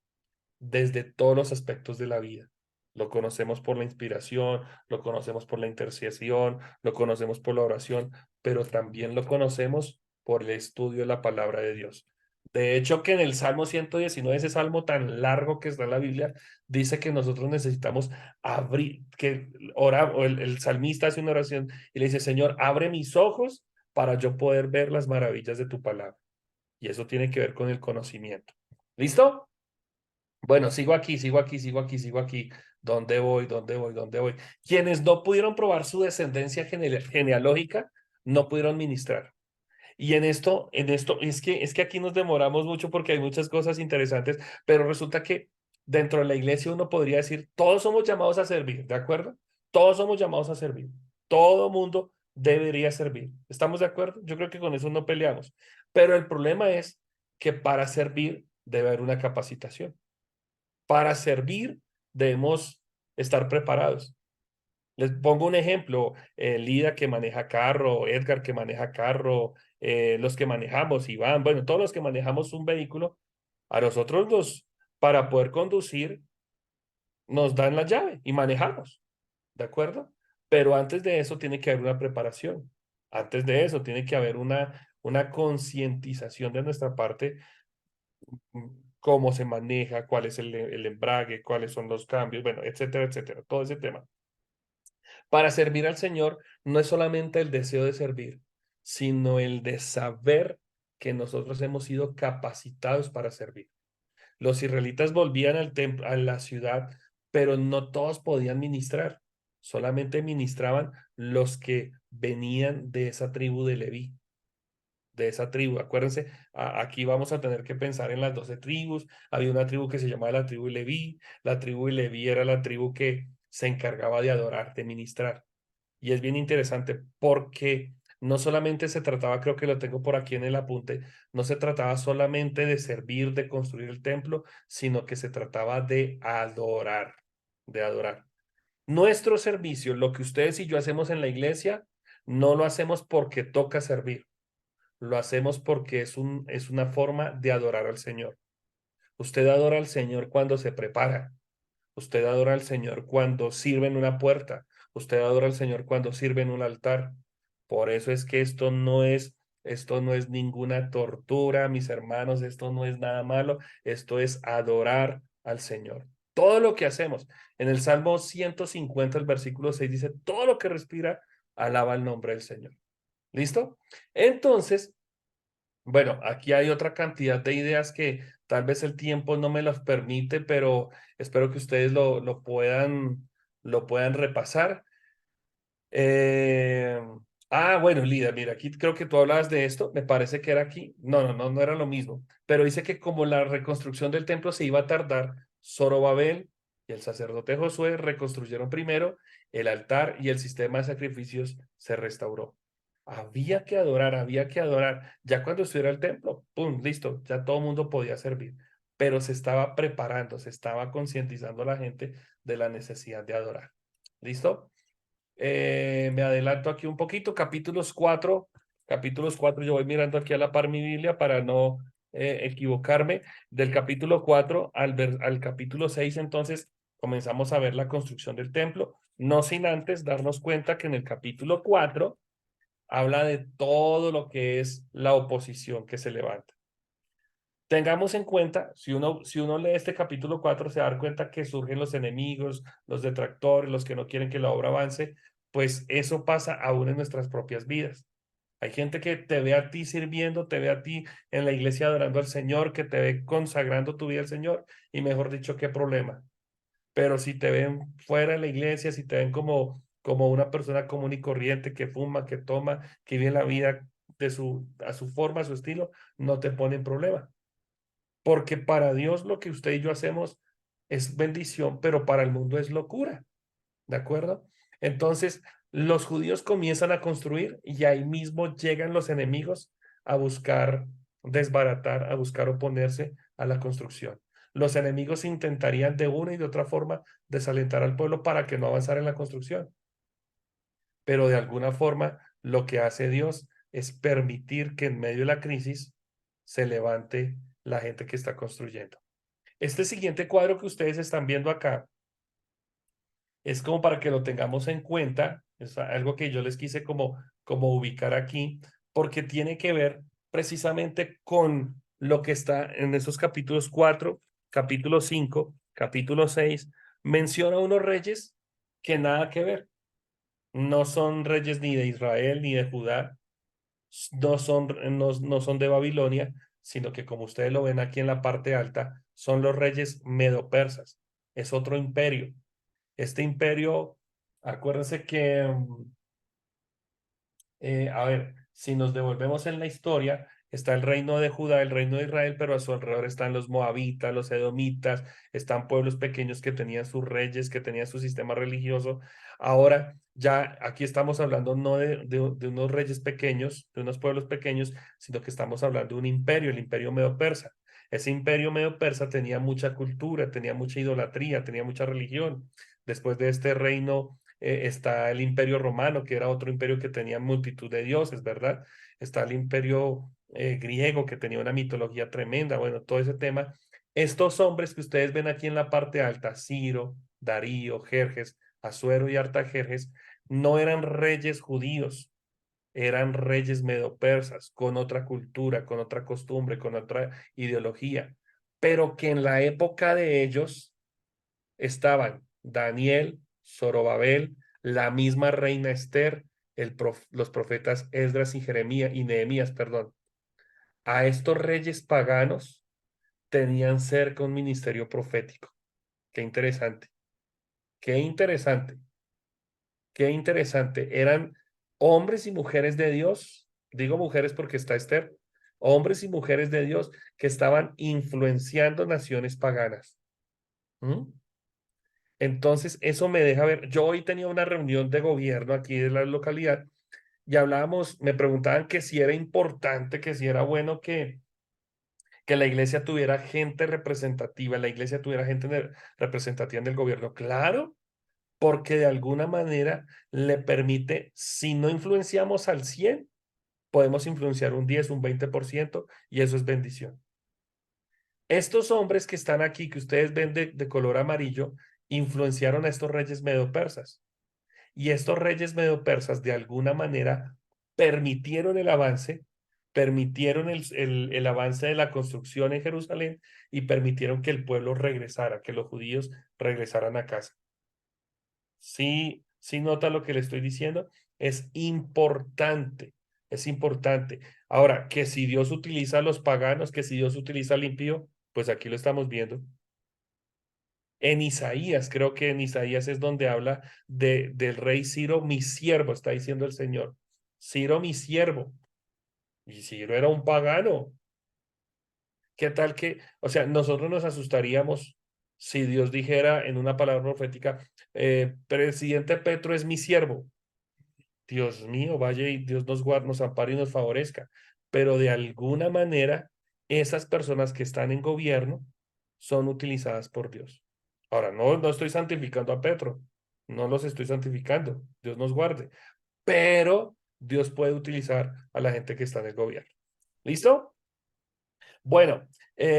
desde todos los aspectos de la vida. Lo conocemos por la inspiración, lo conocemos por la intercesión, lo conocemos por la oración, pero también lo conocemos por el estudio de la palabra de Dios. De hecho, que en el Salmo 119, ese salmo tan largo que está en la Biblia, dice que nosotros necesitamos abrir, que ora, o el salmista hace una oración y le dice, Señor, abre mis ojos para yo poder ver las maravillas de tu palabra. Y eso tiene que ver con el conocimiento. ¿Listo? Bueno, sigo aquí, sigo aquí, sigo aquí, sigo aquí. ¿Dónde voy? ¿Dónde voy? ¿Dónde voy? Quienes no pudieron probar su descendencia genealógica, no pudieron ministrar. Y en esto, es que aquí nos demoramos mucho porque hay muchas cosas interesantes, pero resulta que dentro de la iglesia uno podría decir, todos somos llamados a servir, ¿de acuerdo? Todos somos llamados a servir. Todo mundo debería servir. ¿Estamos de acuerdo? Yo creo que con eso no peleamos. Pero el problema es que para servir debe haber una capacitación. Para servir debemos estar preparados. Les pongo un ejemplo, Lida que maneja carro, Edgar que maneja carro, los que manejamos, Iván, bueno, todos los que manejamos un vehículo, a nosotros para poder conducir, nos dan la llave y manejamos, ¿de acuerdo? Pero antes de eso tiene que haber una preparación. Antes de eso tiene que haber una concientización de nuestra parte, cómo se maneja, cuál es el embrague, cuáles son los cambios, bueno, etcétera, etcétera, todo ese tema. Para servir al Señor no es solamente el deseo de servir, sino el de saber que nosotros hemos sido capacitados para servir. Los israelitas volvían al templo, a la ciudad, pero no todos podían ministrar. Solamente ministraban los que venían de esa tribu de Leví, de esa tribu. Acuérdense, aquí vamos a tener que pensar en las 12 tribus. Había una tribu que se llamaba la tribu de Leví. La tribu de Leví era la tribu que se encargaba de adorar, de ministrar. Y es bien interesante porque no solamente se trataba, creo que lo tengo por aquí en el apunte, no se trataba solamente de servir, de construir el templo, sino que se trataba de adorar, de adorar. Nuestro servicio, lo que ustedes y yo hacemos en la iglesia, no lo hacemos porque toca servir, lo hacemos porque es una forma de adorar al Señor. Usted adora al Señor cuando se prepara. Usted adora al Señor cuando sirve en una puerta. Usted adora al Señor cuando sirve en un altar. Por eso es que esto no es ninguna tortura, mis hermanos, esto no es nada malo, esto es adorar al Señor. Todo lo que hacemos. En el Salmo 150, el versículo 6 dice, todo lo que respira, alaba el nombre del Señor. ¿Listo? Entonces, bueno, aquí hay otra cantidad de ideas que tal vez el tiempo no me las permite, pero espero que ustedes lo puedan repasar. Eh, bueno, Lida, mira, aquí creo que tú hablabas de esto, me parece que era aquí. No era lo mismo, pero dice que como la reconstrucción del templo se iba a tardar, Zorobabel y el sacerdote Josué reconstruyeron primero el altar y el sistema de sacrificios se restauró. Había que adorar. Ya cuando estuviera el templo, ¡pum! Listo, ya todo el mundo podía servir, pero se estaba preparando, se estaba concientizando a la gente de la necesidad de adorar. ¿Listo? Me adelanto aquí un poquito, capítulos 4, yo voy mirando aquí a la par mi Biblia para no equivocarme, del capítulo 4 al capítulo 6, entonces comenzamos a ver la construcción del templo, no sin antes darnos cuenta que en el capítulo 4 habla de todo lo que es la oposición que se levanta. Tengamos en cuenta, si uno lee este capítulo 4 se va a dar cuenta que surgen los enemigos, los detractores, los que no quieren que la obra avance, pues eso pasa aún en nuestras propias vidas. Hay gente que te ve a ti sirviendo, te ve a ti en la iglesia adorando al Señor, que te ve consagrando tu vida al Señor, y mejor dicho, qué problema. Pero si te ven fuera de la iglesia, si te ven como una persona común y corriente que fuma, que toma, que vive la vida a su forma, a su estilo, no te ponen problema. Porque para Dios lo que usted y yo hacemos es bendición, pero para el mundo es locura. ¿De acuerdo? Entonces, los judíos comienzan a construir y ahí mismo llegan los enemigos a buscar desbaratar, a buscar oponerse a la construcción. Los enemigos intentarían de una y de otra forma desalentar al pueblo para que no avanzara en la construcción. Pero de alguna forma, lo que hace Dios es permitir que en medio de la crisis se levante la gente que está construyendo. Este siguiente cuadro que ustedes están viendo acá es como para que lo tengamos en cuenta, es algo que yo les quise como ubicar aquí, porque tiene que ver precisamente con lo que está en esos capítulos 4, capítulo 5, capítulo 6, menciona unos reyes que nada que ver, no son reyes ni de Israel ni de Judá, no son de Babilonia, sino que como ustedes lo ven aquí en la parte alta, son los reyes medo-persas, es otro imperio. Este imperio, acuérdense que, a ver, si nos devolvemos en la historia, está el reino de Judá, el reino de Israel, pero a su alrededor están los moabitas, los edomitas, están pueblos pequeños que tenían sus reyes, que tenían su sistema religioso. Ahora, ya aquí estamos hablando no de unos reyes pequeños, de unos pueblos pequeños, sino que estamos hablando de un imperio, el imperio medo-persa. Ese imperio medo-persa tenía mucha cultura, tenía mucha idolatría, tenía mucha religión. Después de este reino está el imperio romano, que era otro imperio que tenía multitud de dioses, ¿verdad? Está el imperio griego, que tenía una mitología tremenda, bueno, todo ese tema. Estos hombres que ustedes ven aquí en la parte alta, Ciro, Darío, Jerjes, Asuero y Artajerjes, no eran reyes judíos, eran reyes medopersas, con otra cultura, con otra costumbre, con otra ideología, pero que en la época de ellos estaban Daniel, Zorobabel, la misma reina Esther, los profetas Esdras y Jeremías y Nehemías, perdón. A estos reyes paganos tenían cerca un ministerio profético. Qué interesante, qué interesante, qué interesante. Eran hombres y mujeres de Dios, digo mujeres porque está Esther, hombres y mujeres de Dios que estaban influenciando naciones paganas. ¿Mm? Entonces, eso me deja ver. Yo hoy tenía una reunión de gobierno aquí de la localidad y hablábamos, me preguntaban que si era importante, que si era bueno que la iglesia tuviera gente representativa, la iglesia tuviera gente representativa en el gobierno. Claro, porque de alguna manera le permite, si no influenciamos al 100, podemos influenciar un 10, un 20% y eso es bendición. Estos hombres que están aquí, que ustedes ven de color amarillo, influenciaron a estos reyes medo-persas. Y estos reyes medo-persas de alguna manera permitieron el avance, permitieron el avance de la construcción en Jerusalén y permitieron que el pueblo regresara, que los judíos regresaran a casa. Sí, sí nota lo que le estoy diciendo. Es importante, es importante. Ahora, que si Dios utiliza a los paganos, que si Dios utiliza al impío, pues aquí lo estamos viendo. En Isaías, creo que en Isaías es donde habla del rey Ciro, mi siervo, está diciendo el Señor. Ciro, mi siervo. Y Ciro era un pagano. ¿Qué tal que, o sea, nosotros nos asustaríamos si Dios dijera en una palabra profética, presidente Petro es mi siervo? Dios mío, vaya y Dios nos guarde, nos ampare y nos favorezca. Pero de alguna manera, esas personas que están en gobierno son utilizadas por Dios. Ahora, no estoy santificando a Petro, no los estoy santificando, Dios nos guarde, pero Dios puede utilizar a la gente que está en el gobierno. ¿Listo? Bueno,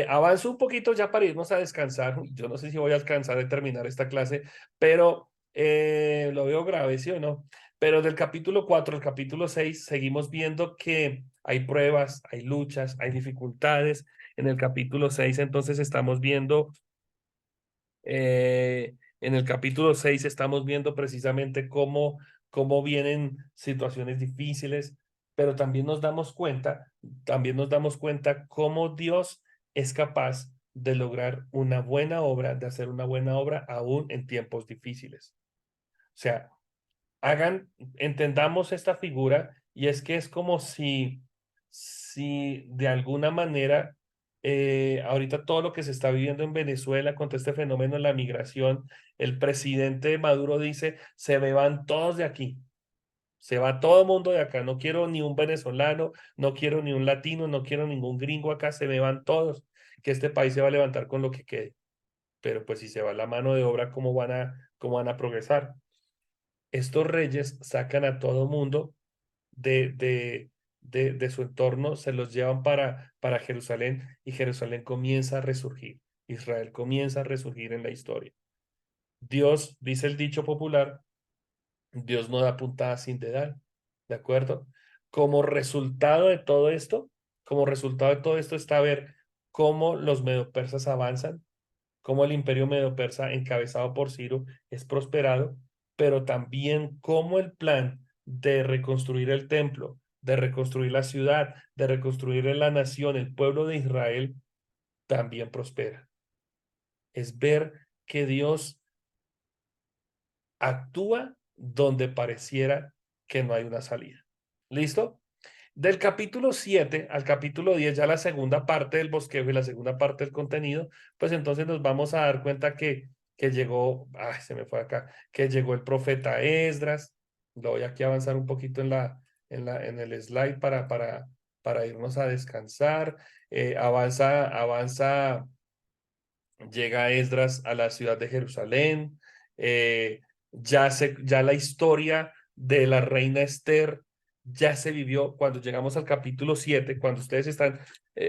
avanzo un poquito ya para irnos a descansar. Yo no sé si voy a alcanzar a terminar esta clase, pero lo veo grave, ¿sí o no? Pero del capítulo 4 al capítulo 6 seguimos viendo que hay pruebas, hay luchas, hay dificultades. En el capítulo 6 entonces estamos viendo, en el capítulo 6 estamos viendo precisamente cómo vienen situaciones difíciles, pero también nos damos cuenta cómo Dios es capaz de lograr una buena obra, de hacer una buena obra aún en tiempos difíciles. O sea, entendamos esta figura y es que es como si de alguna manera, ahorita todo lo que se está viviendo en Venezuela contra este fenómeno de la migración, el presidente Maduro dice, se me van todos de aquí, se va todo el mundo de acá, no quiero ni un venezolano, no quiero ni un latino, no quiero ningún gringo acá, se me van todos, que este país se va a levantar con lo que quede. Pero pues si se va la mano de obra, cómo van a progresar? Estos reyes sacan a todo mundo de, de, de su entorno, se los llevan para Jerusalén y Jerusalén comienza a resurgir. Israel comienza a resurgir en la historia. Dios, dice el dicho popular, Dios no da puntada sin dedal, ¿de acuerdo? Como resultado de todo esto, como resultado de todo esto está ver cómo los medopersas avanzan, cómo el imperio medo-persa encabezado por Ciro es prosperado, pero también cómo el plan de reconstruir el templo, de reconstruir la ciudad, de reconstruir la nación, el pueblo de Israel, también prospera. Es ver que Dios actúa donde pareciera que no hay una salida. ¿Listo? Del capítulo 7 al capítulo 10, ya la segunda parte del bosquejo y la segunda parte del contenido, pues entonces nos vamos a dar cuenta que llegó, ay, se me fue acá, que llegó el profeta Esdras. Lo voy aquí a avanzar un poquito en el slide para irnos a descansar. Avanza, llega Esdras a la ciudad de Jerusalén. Ya la historia de la reina Esther ya se vivió cuando llegamos al capítulo 7, cuando ustedes están,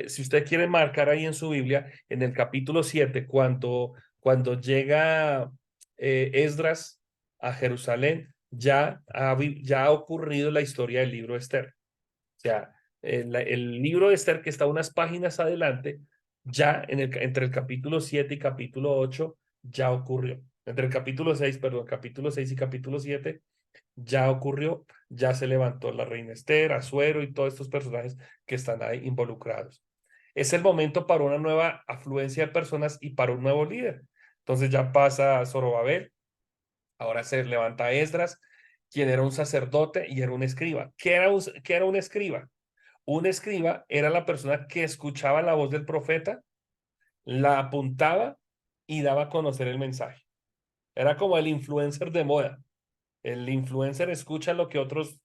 si ustedes quieren marcar ahí en su Biblia, en el capítulo 7, cuando llega Esdras a Jerusalén, ya ha ocurrido la historia del libro de Esther. O sea, el libro de Esther, que está unas páginas adelante, ya entre el capítulo 7 y capítulo 8, ya ocurrió. entre el capítulo 6 y capítulo 7, ya ocurrió, ya se levantó la reina Esther, Asuero y todos estos personajes que están ahí involucrados. Es el momento para una nueva afluencia de personas y para un nuevo líder. Entonces ya pasa Zorobabel, ahora se levanta Esdras, quien era un sacerdote y era un escriba. ¿Qué era un escriba? Un escriba era la persona que escuchaba la voz del profeta, la apuntaba y daba a conocer el mensaje. Era como el influencer de moda. El influencer escucha lo que otros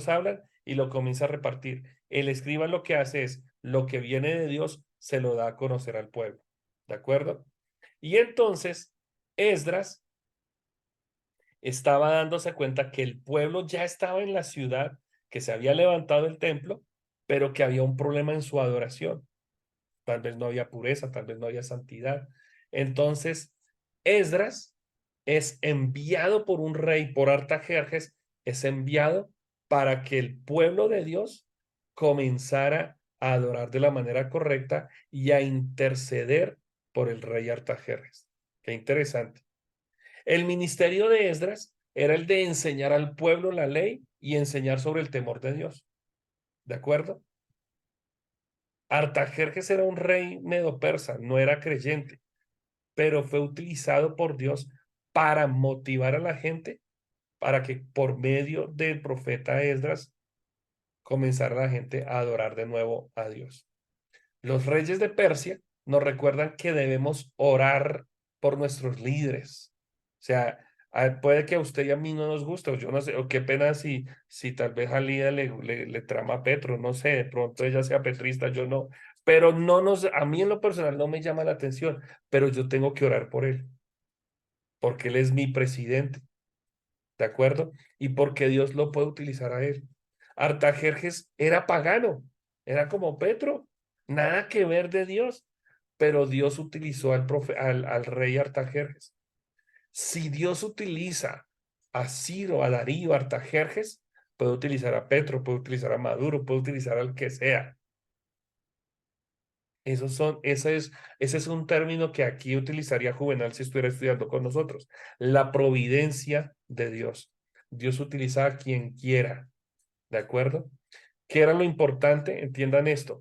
hablan y lo comienza a repartir. El escriba lo que hace es lo que viene de Dios se lo da a conocer al pueblo. ¿De acuerdo? Y entonces Esdras estaba dándose cuenta que el pueblo ya estaba en la ciudad, que se había levantado el templo, pero que había un problema en su adoración. Tal vez no había pureza, tal vez no había santidad. Entonces, Esdras es enviado por un rey, por Artajerjes, es enviado para que el pueblo de Dios comenzara a adorar de la manera correcta y a interceder por el rey Artajerjes. Qué interesante. El ministerio de Esdras era el de enseñar al pueblo la ley y enseñar sobre el temor de Dios. ¿De acuerdo? Artajerjes era un rey medo-persa, no era creyente, pero fue utilizado por Dios para motivar a la gente para que por medio del profeta Esdras comenzara la gente a adorar de nuevo a Dios. Los reyes de Persia nos recuerdan que debemos orar por nuestros líderes. O sea, puede que a usted y a mí no nos guste, o yo no sé, o qué pena si tal vez a Lida le trama a Petro, no sé, de pronto ella sea petrista, yo no, pero a mí en lo personal no me llama la atención, pero yo tengo que orar por él, porque él es mi presidente, ¿de acuerdo? Y porque Dios lo puede utilizar a él. Artajerjes era pagano, era como Petro, nada que ver de Dios, pero Dios utilizó al rey Artajerjes. Si Dios utiliza a Ciro, a Darío, a Artajerjes, puede utilizar a Petro, puede utilizar a Maduro, puede utilizar al que sea. Ese es un término que aquí utilizaría Juvenal si estuviera estudiando con nosotros. La providencia de Dios. Dios utiliza a quien quiera. ¿De acuerdo? ¿Qué era lo importante? Entiendan esto,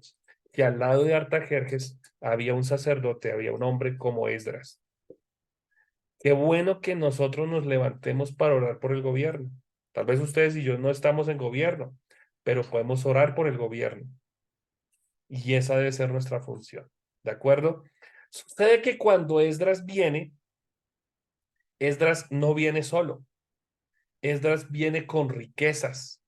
que al lado de Artajerjes había un sacerdote, había un hombre como Esdras. Qué bueno que nosotros nos levantemos para orar por el gobierno. Tal vez ustedes y yo no estamos en gobierno, pero podemos orar por el gobierno. Y esa debe ser nuestra función. ¿De acuerdo? Sucede que cuando Esdras viene, Esdras no viene solo. Esdras viene con riquezas.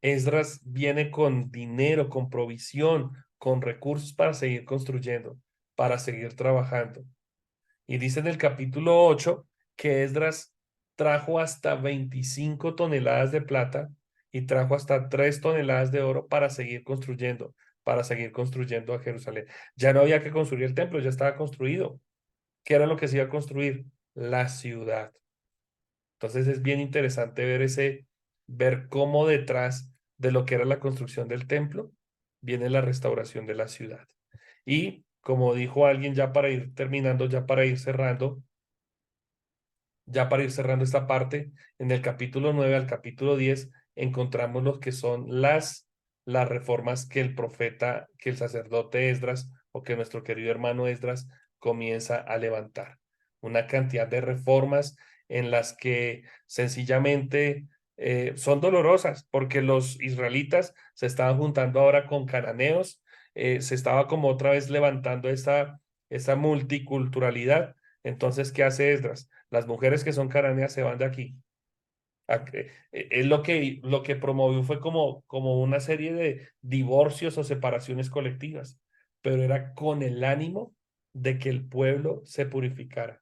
Esdras viene con dinero, con provisión, con recursos para seguir construyendo, para seguir trabajando. Y dice en el capítulo 8 que Esdras trajo hasta 25 toneladas de plata y trajo hasta 3 toneladas de oro para seguir construyendo a Jerusalén. Ya no había que construir el templo, ya estaba construido. ¿Qué era lo que se iba a construir? La ciudad. Entonces es bien interesante ver cómo detrás de lo que era la construcción del templo viene la restauración de la ciudad. Y como dijo alguien, ya para ir terminando, ya para ir cerrando esta parte, en el capítulo 9 al capítulo 10 encontramos lo que son las reformas que que el sacerdote Esdras o que nuestro querido hermano Esdras comienza a levantar. Una cantidad de reformas en las que sencillamente son dolorosas porque los israelitas se estaban juntando ahora con cananeos, se estaba como otra vez levantando esa multiculturalidad. Entonces, ¿qué hace Esdras? Las mujeres que son cananeas se van de aquí. Es lo que promovió fue como una serie de divorcios o separaciones colectivas, pero era con el ánimo de que el pueblo se purificara.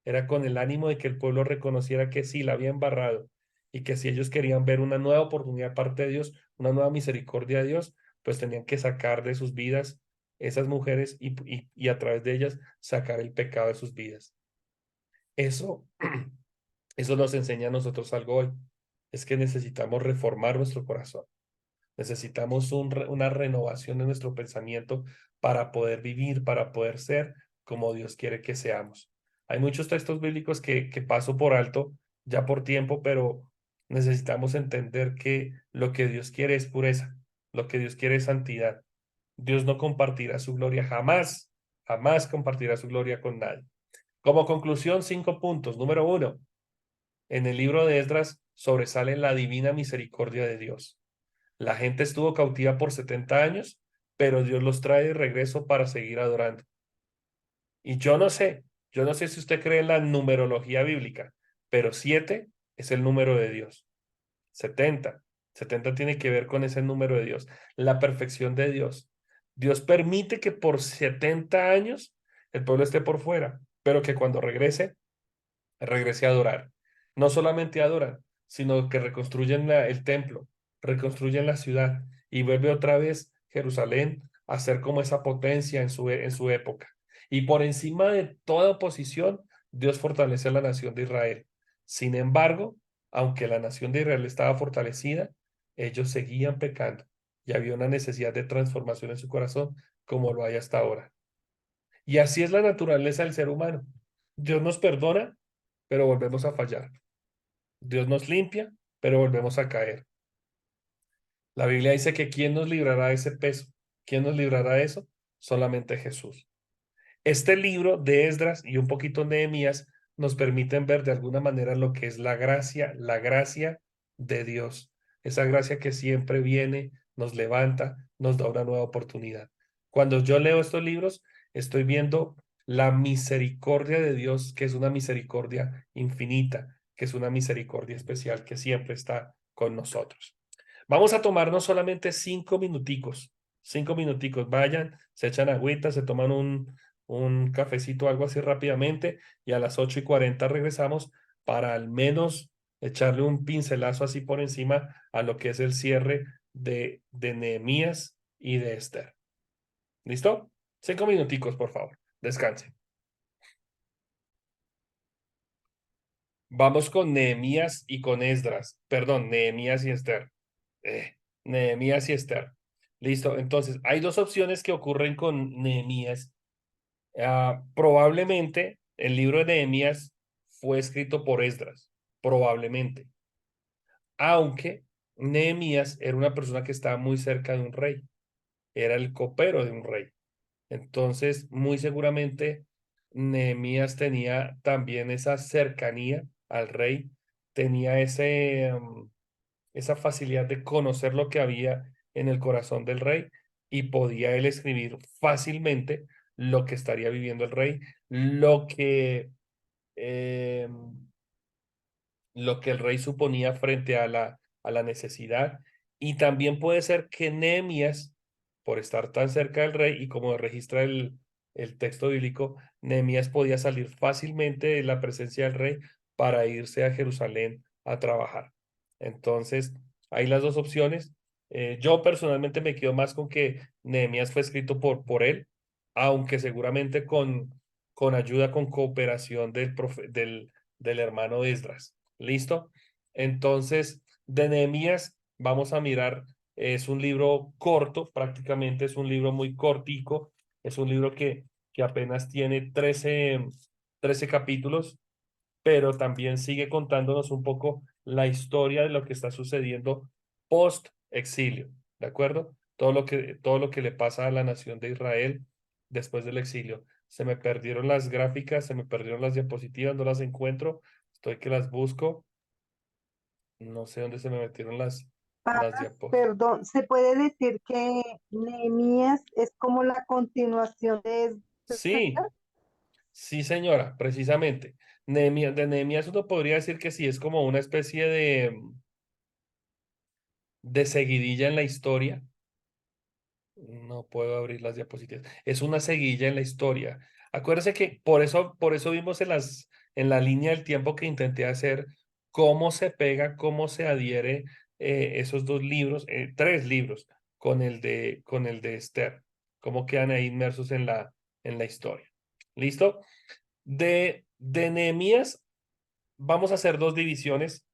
Era con el ánimo de que el pueblo reconociera que sí, la había embarrado y que si ellos querían ver una nueva oportunidad de parte de Dios, una nueva misericordia de Dios, pues tenían que sacar de sus vidas esas mujeres y a través de ellas sacar el pecado de sus vidas. Eso, eso nos enseña a nosotros algo hoy. Es que necesitamos reformar nuestro corazón. Necesitamos una renovación de nuestro pensamiento para poder vivir, para poder ser como Dios quiere que seamos. Hay muchos textos bíblicos que paso por alto ya por tiempo, pero necesitamos entender que lo que Dios quiere es pureza, lo que Dios quiere es santidad. Dios no compartirá su gloria jamás, jamás compartirá su gloria con nadie. Como conclusión, 5 puntos. Número 1, en el libro de Esdras sobresale la divina misericordia de Dios. La gente estuvo cautiva por 70 años, pero Dios los trae de regreso para seguir adorando. Y yo no sé si usted cree en la numerología bíblica, pero 7 es el número de Dios. 70. 70 tiene que ver con ese número de Dios, la perfección de Dios. Dios permite que por 70 años el pueblo esté por fuera, pero que cuando regrese a adorar. No solamente adoran, sino que reconstruyen el templo, reconstruyen la ciudad y vuelve otra vez Jerusalén a ser como esa potencia en su época. Y por encima de toda oposición, Dios fortalece a la nación de Israel. Sin embargo, aunque la nación de Israel estaba fortalecida, ellos seguían pecando y había una necesidad de transformación en su corazón como lo hay hasta ahora. Y así es la naturaleza del ser humano. Dios nos perdona, pero volvemos a fallar. Dios nos limpia, pero volvemos a caer. La Biblia dice que ¿quién nos librará de ese peso? ¿Quién nos librará de eso? Solamente Jesús. Este libro de Esdras y un poquito de Nehemías nos permiten ver de alguna manera lo que es la gracia de Dios. Esa gracia que siempre viene, nos levanta, nos da una nueva oportunidad. Cuando yo leo estos libros, estoy viendo la misericordia de Dios, que es una misericordia infinita, que es una misericordia especial, que siempre está con nosotros. Vamos a tomarnos solamente 5 minuticos, 5 minuticos. Vayan, se echan agüita, se toman un cafecito, algo así rápidamente, y a las 8:40 regresamos para al menos echarle un pincelazo así por encima a lo que es el cierre de Nehemías y de Esther. ¿Listo? 5 minuticos, por favor. Descansen. Vamos con Nehemías y con Esdras. Perdón, Nehemías y Esther. Nehemías y Esther. Listo. Entonces, hay dos opciones que ocurren con Nehemías. Probablemente el libro de Nehemías fue escrito por Esdras, probablemente, aunque Nehemías era una persona que estaba muy cerca de un rey, era el copero de un rey. Entonces, muy seguramente Nehemías tenía también esa cercanía al rey, tenía esa facilidad de conocer lo que había en el corazón del rey y podía él escribir fácilmente lo que estaría viviendo el rey, eh, lo que el rey suponía frente a la necesidad. Y también puede ser que Nehemías, por estar tan cerca del rey y como registra el texto bíblico, Nehemías podía salir fácilmente de la presencia del rey para irse a Jerusalén a trabajar. Entonces, hay las dos opciones. Yo personalmente me quedo más con que Nehemías fue escrito por él, aunque seguramente con ayuda, con cooperación del hermano Esdras. ¿Listo? Entonces, de Nehemías vamos a mirar, es un libro corto, prácticamente es un libro muy cortico, es un libro que apenas tiene 13 capítulos, pero también sigue contándonos un poco la historia de lo que está sucediendo post exilio, ¿de acuerdo? Todo lo que le pasa a la nación de Israel después del exilio. Se me perdieron las gráficas, se me perdieron las diapositivas, no las encuentro, estoy que las busco, no sé dónde se me metieron las diapositivas. Perdón, ¿se puede decir que Nehemías es como la continuación de Sí, sí, señora, precisamente. De Nehemías uno podría decir que sí, es como una especie de seguidilla en la historia. No puedo abrir las diapositivas. Es una seguilla en la historia. Acuérdese que por eso vimos en la línea del tiempo que intenté hacer cómo se pega, cómo se adhiere esos dos libros, 3 libros, con el de Esther, cómo quedan ahí inmersos en la historia. ¿Listo? De Nehemías vamos a hacer dos divisiones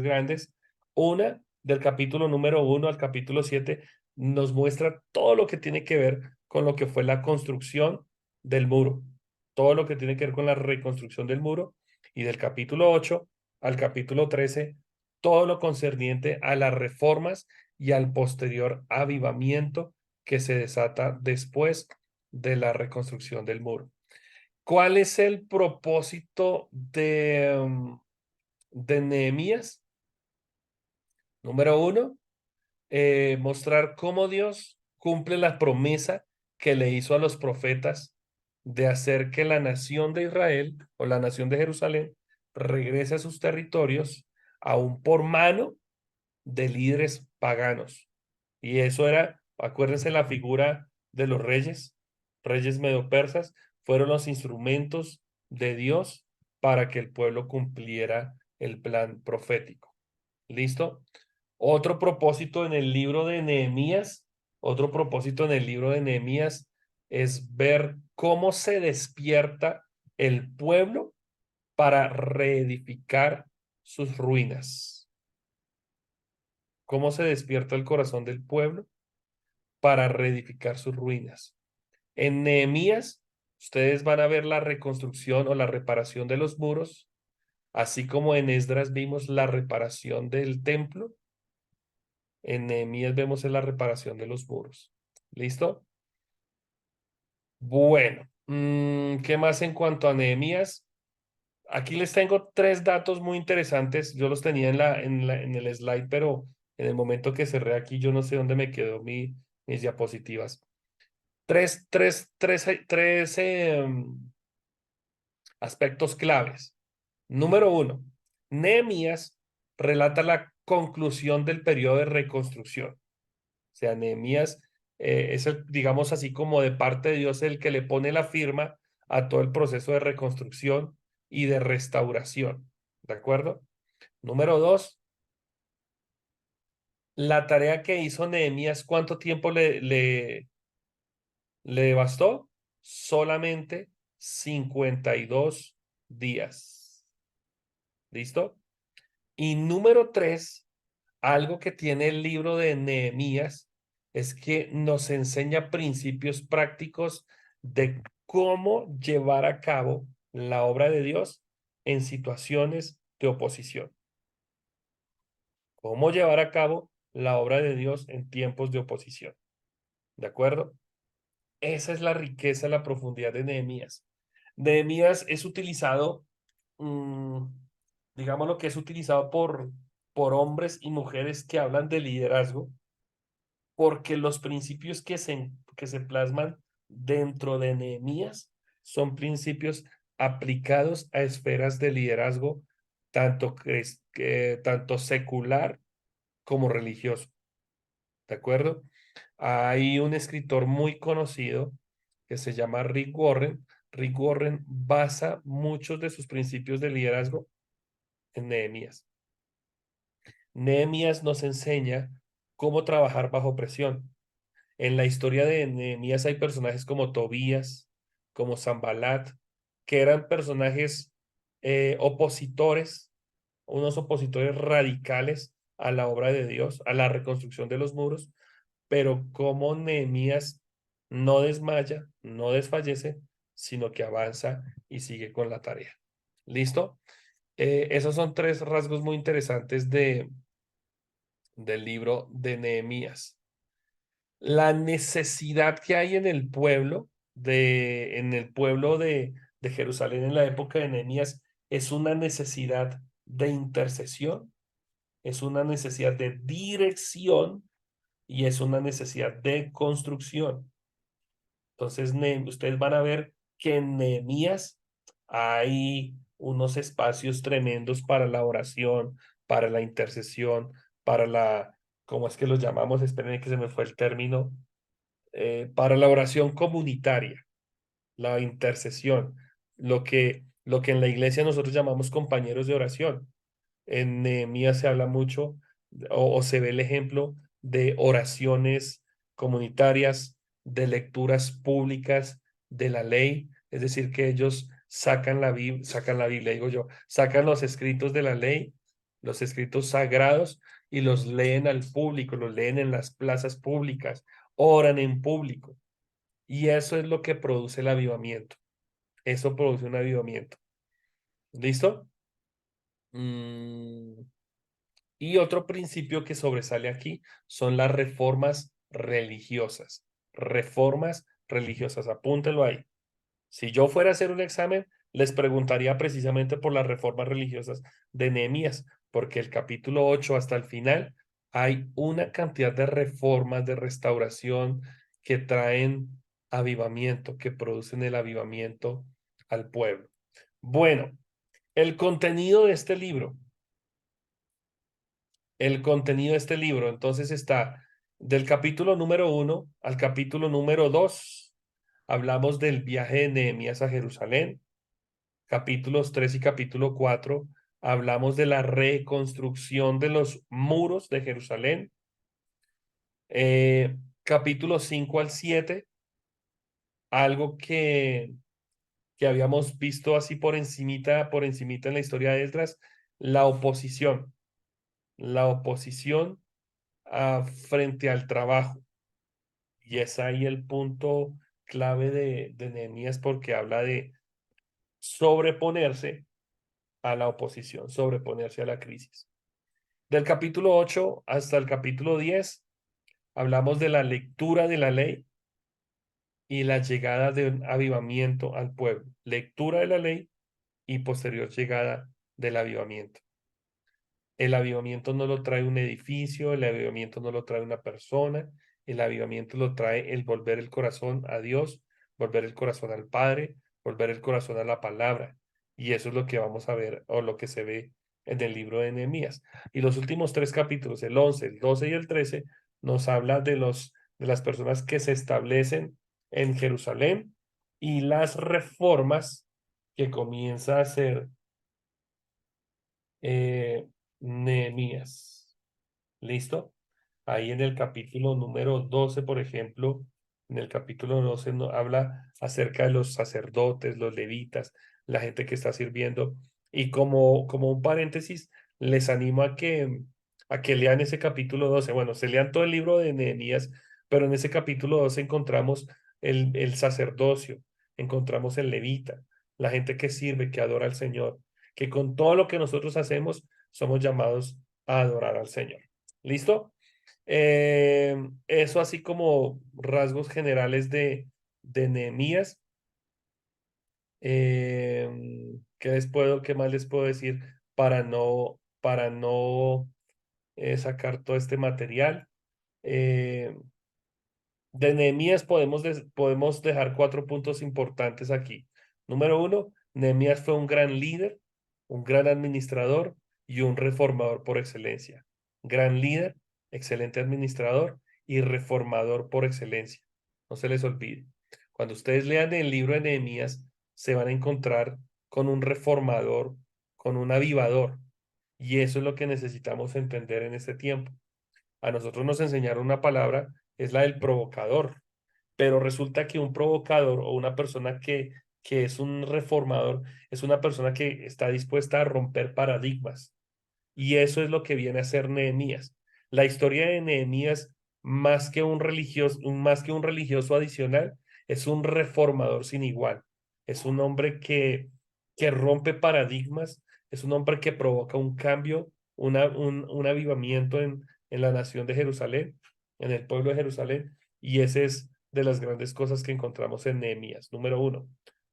grandes. Una del capítulo número 1 al capítulo 7 nos muestra todo lo que tiene que ver con lo que fue la construcción del muro. todo lo que tiene que ver con la reconstrucción del muro, y del capítulo 8 al capítulo 13, todo lo concerniente a las reformas y al posterior avivamiento que se desata después de la reconstrucción del muro. ¿Cuál es el propósito de Nehemías? Número uno, mostrar cómo Dios cumple la promesa que le hizo a los profetas de hacer que la nación de Israel o la nación de Jerusalén regrese a sus territorios, aún por mano de líderes paganos. Y eso era, acuérdense, la figura de los reyes medo-persas, fueron los instrumentos de Dios para que el pueblo cumpliera el plan profético. ¿Listo? Otro propósito en el libro de Nehemías, otro propósito en el libro de Nehemías es ver cómo se despierta el pueblo para reedificar sus ruinas. Cómo se despierta el corazón del pueblo para reedificar sus ruinas. En Nehemías, ustedes van a ver la reconstrucción o la reparación de los muros, así como en Esdras vimos la reparación del templo. En Nehemías vemos la reparación de los muros. ¿Listo? Bueno, ¿qué más en cuanto a Nehemías? Aquí les tengo 3 datos muy interesantes. Yo los tenía en el slide, pero en el momento que cerré aquí, yo no sé dónde me quedó mis diapositivas. Tres aspectos claves. Número 1, Nehemías relata la conclusión del periodo de reconstrucción. O sea, Nehemías es el, digamos así como de parte de Dios, el que le pone la firma a todo el proceso de reconstrucción y de restauración. ¿De acuerdo? Número 2, la tarea que hizo Nehemías, ¿cuánto tiempo le bastó? Solamente 52 días. ¿Listo? Y número 3, algo que tiene el libro de Nehemías es que nos enseña principios prácticos de cómo llevar a cabo la obra de Dios en situaciones de oposición. Cómo llevar a cabo la obra de Dios en tiempos de oposición. ¿De acuerdo? Esa es la riqueza, la profundidad de Nehemías. Nehemías es utilizado, digamos lo que es utilizado por hombres y mujeres que hablan de liderazgo, porque los principios que se plasman dentro de Nehemías son principios aplicados a esferas de liderazgo, tanto secular como religioso. ¿De acuerdo? Hay un escritor muy conocido que se llama Rick Warren. Rick Warren basa muchos de sus principios de liderazgo en Nehemías. Nehemías nos enseña cómo trabajar bajo presión. En la historia de Nehemías hay personajes como Tobías, como Sanbalat, que eran personajes opositores, unos opositores radicales a la obra de Dios, a la reconstrucción de los muros, pero como Nehemías no desmaya, no desfallece, sino que avanza y sigue con la tarea. ¿Listo? Esos son 3 rasgos muy interesantes del libro de Nehemías. La necesidad que hay en el pueblo de Jerusalén en la época de Nehemías es una necesidad de intercesión, es una necesidad de dirección y es una necesidad de construcción. Entonces, ustedes van a ver que en Nehemías hay unos espacios tremendos para la oración, para la intercesión, para la, ¿cómo es que los llamamos? Esperen que se me fue el término, para la oración comunitaria, la intercesión, lo que en la iglesia nosotros llamamos compañeros de oración. En Nehemías se habla mucho o se ve el ejemplo de oraciones comunitarias, de lecturas públicas de la ley, es decir, que ellos sacan la Biblia, digo yo, sacan los escritos de la ley, los escritos sagrados y los leen al público, los leen en las plazas públicas, oran en público. Y eso es lo que produce el avivamiento. Eso produce un avivamiento. ¿Listo? Mm, Y otro principio que sobresale aquí son las reformas religiosas. Reformas religiosas, apúntelo ahí. Si yo fuera a hacer un examen, les preguntaría precisamente por las reformas religiosas de Nehemías, porque el capítulo 8 hasta el final hay una cantidad de reformas de restauración que traen avivamiento, que producen el avivamiento al pueblo. Bueno, el contenido de este libro. El contenido de este libro, entonces está del capítulo número 1 al capítulo número 2. Hablamos del viaje de Nehemías a Jerusalén. Capítulos 3 y capítulo 4, hablamos de la reconstrucción de los muros de Jerusalén. Capítulos 5 al 7, algo que habíamos visto así por encimita en la historia de Esdras, la oposición. La oposición frente al trabajo. Y es ahí el punto clave de Nehemías porque habla de sobreponerse a la oposición, sobreponerse a la crisis. Del capítulo 8 hasta el capítulo 10 hablamos de la lectura de la ley y la llegada de un avivamiento al pueblo. Lectura de la ley y posterior llegada del avivamiento. El avivamiento no lo trae un edificio, el avivamiento no lo trae una persona, el avivamiento lo trae el volver el corazón a Dios, volver el corazón al Padre, volver el corazón a la palabra. Y eso es lo que vamos a ver o lo que se ve en el libro de Nehemías. Y los últimos tres capítulos, el 11, el 12 y el 13, nos habla de las personas que se establecen en Jerusalén y las reformas que comienza a hacer Nehemías. ¿Listo? Ahí en el capítulo número 12, por ejemplo, en el capítulo 12 habla acerca de los sacerdotes, los levitas, la gente que está sirviendo. Y como un paréntesis, les animo a que lean ese capítulo 12. Bueno, se lean todo el libro de Nehemías, pero en ese capítulo 12 encontramos el sacerdocio, encontramos el levita, la gente que sirve, que adora al Señor, que con todo lo que nosotros hacemos somos llamados a adorar al Señor. ¿Listo? Eso así como rasgos generales de Nehemías. ¿Qué más les puedo decir para no sacar todo este material? Eh, de Nehemías podemos dejar 4 puntos importantes aquí. Número 1, Nehemías fue un gran líder, un gran administrador y un reformador por excelencia. Gran líder, excelente administrador y reformador por excelencia. No se les olvide. Cuando ustedes lean el libro de Nehemías, se van a encontrar con un reformador, con un avivador. Y eso es lo que necesitamos entender en este tiempo. A nosotros nos enseñaron una palabra, es la del provocador, pero resulta que un provocador o una persona que es un reformador es una persona que está dispuesta a romper paradigmas. Y eso es lo que viene a ser Nehemías. La historia de Nehemías, más que un religioso adicional, es un reformador sin igual. Es un hombre que rompe paradigmas, es un hombre que provoca un cambio, un avivamiento en la nación de Jerusalén, en el pueblo de Jerusalén, y ese es de las grandes cosas que encontramos en Nehemías, número 1.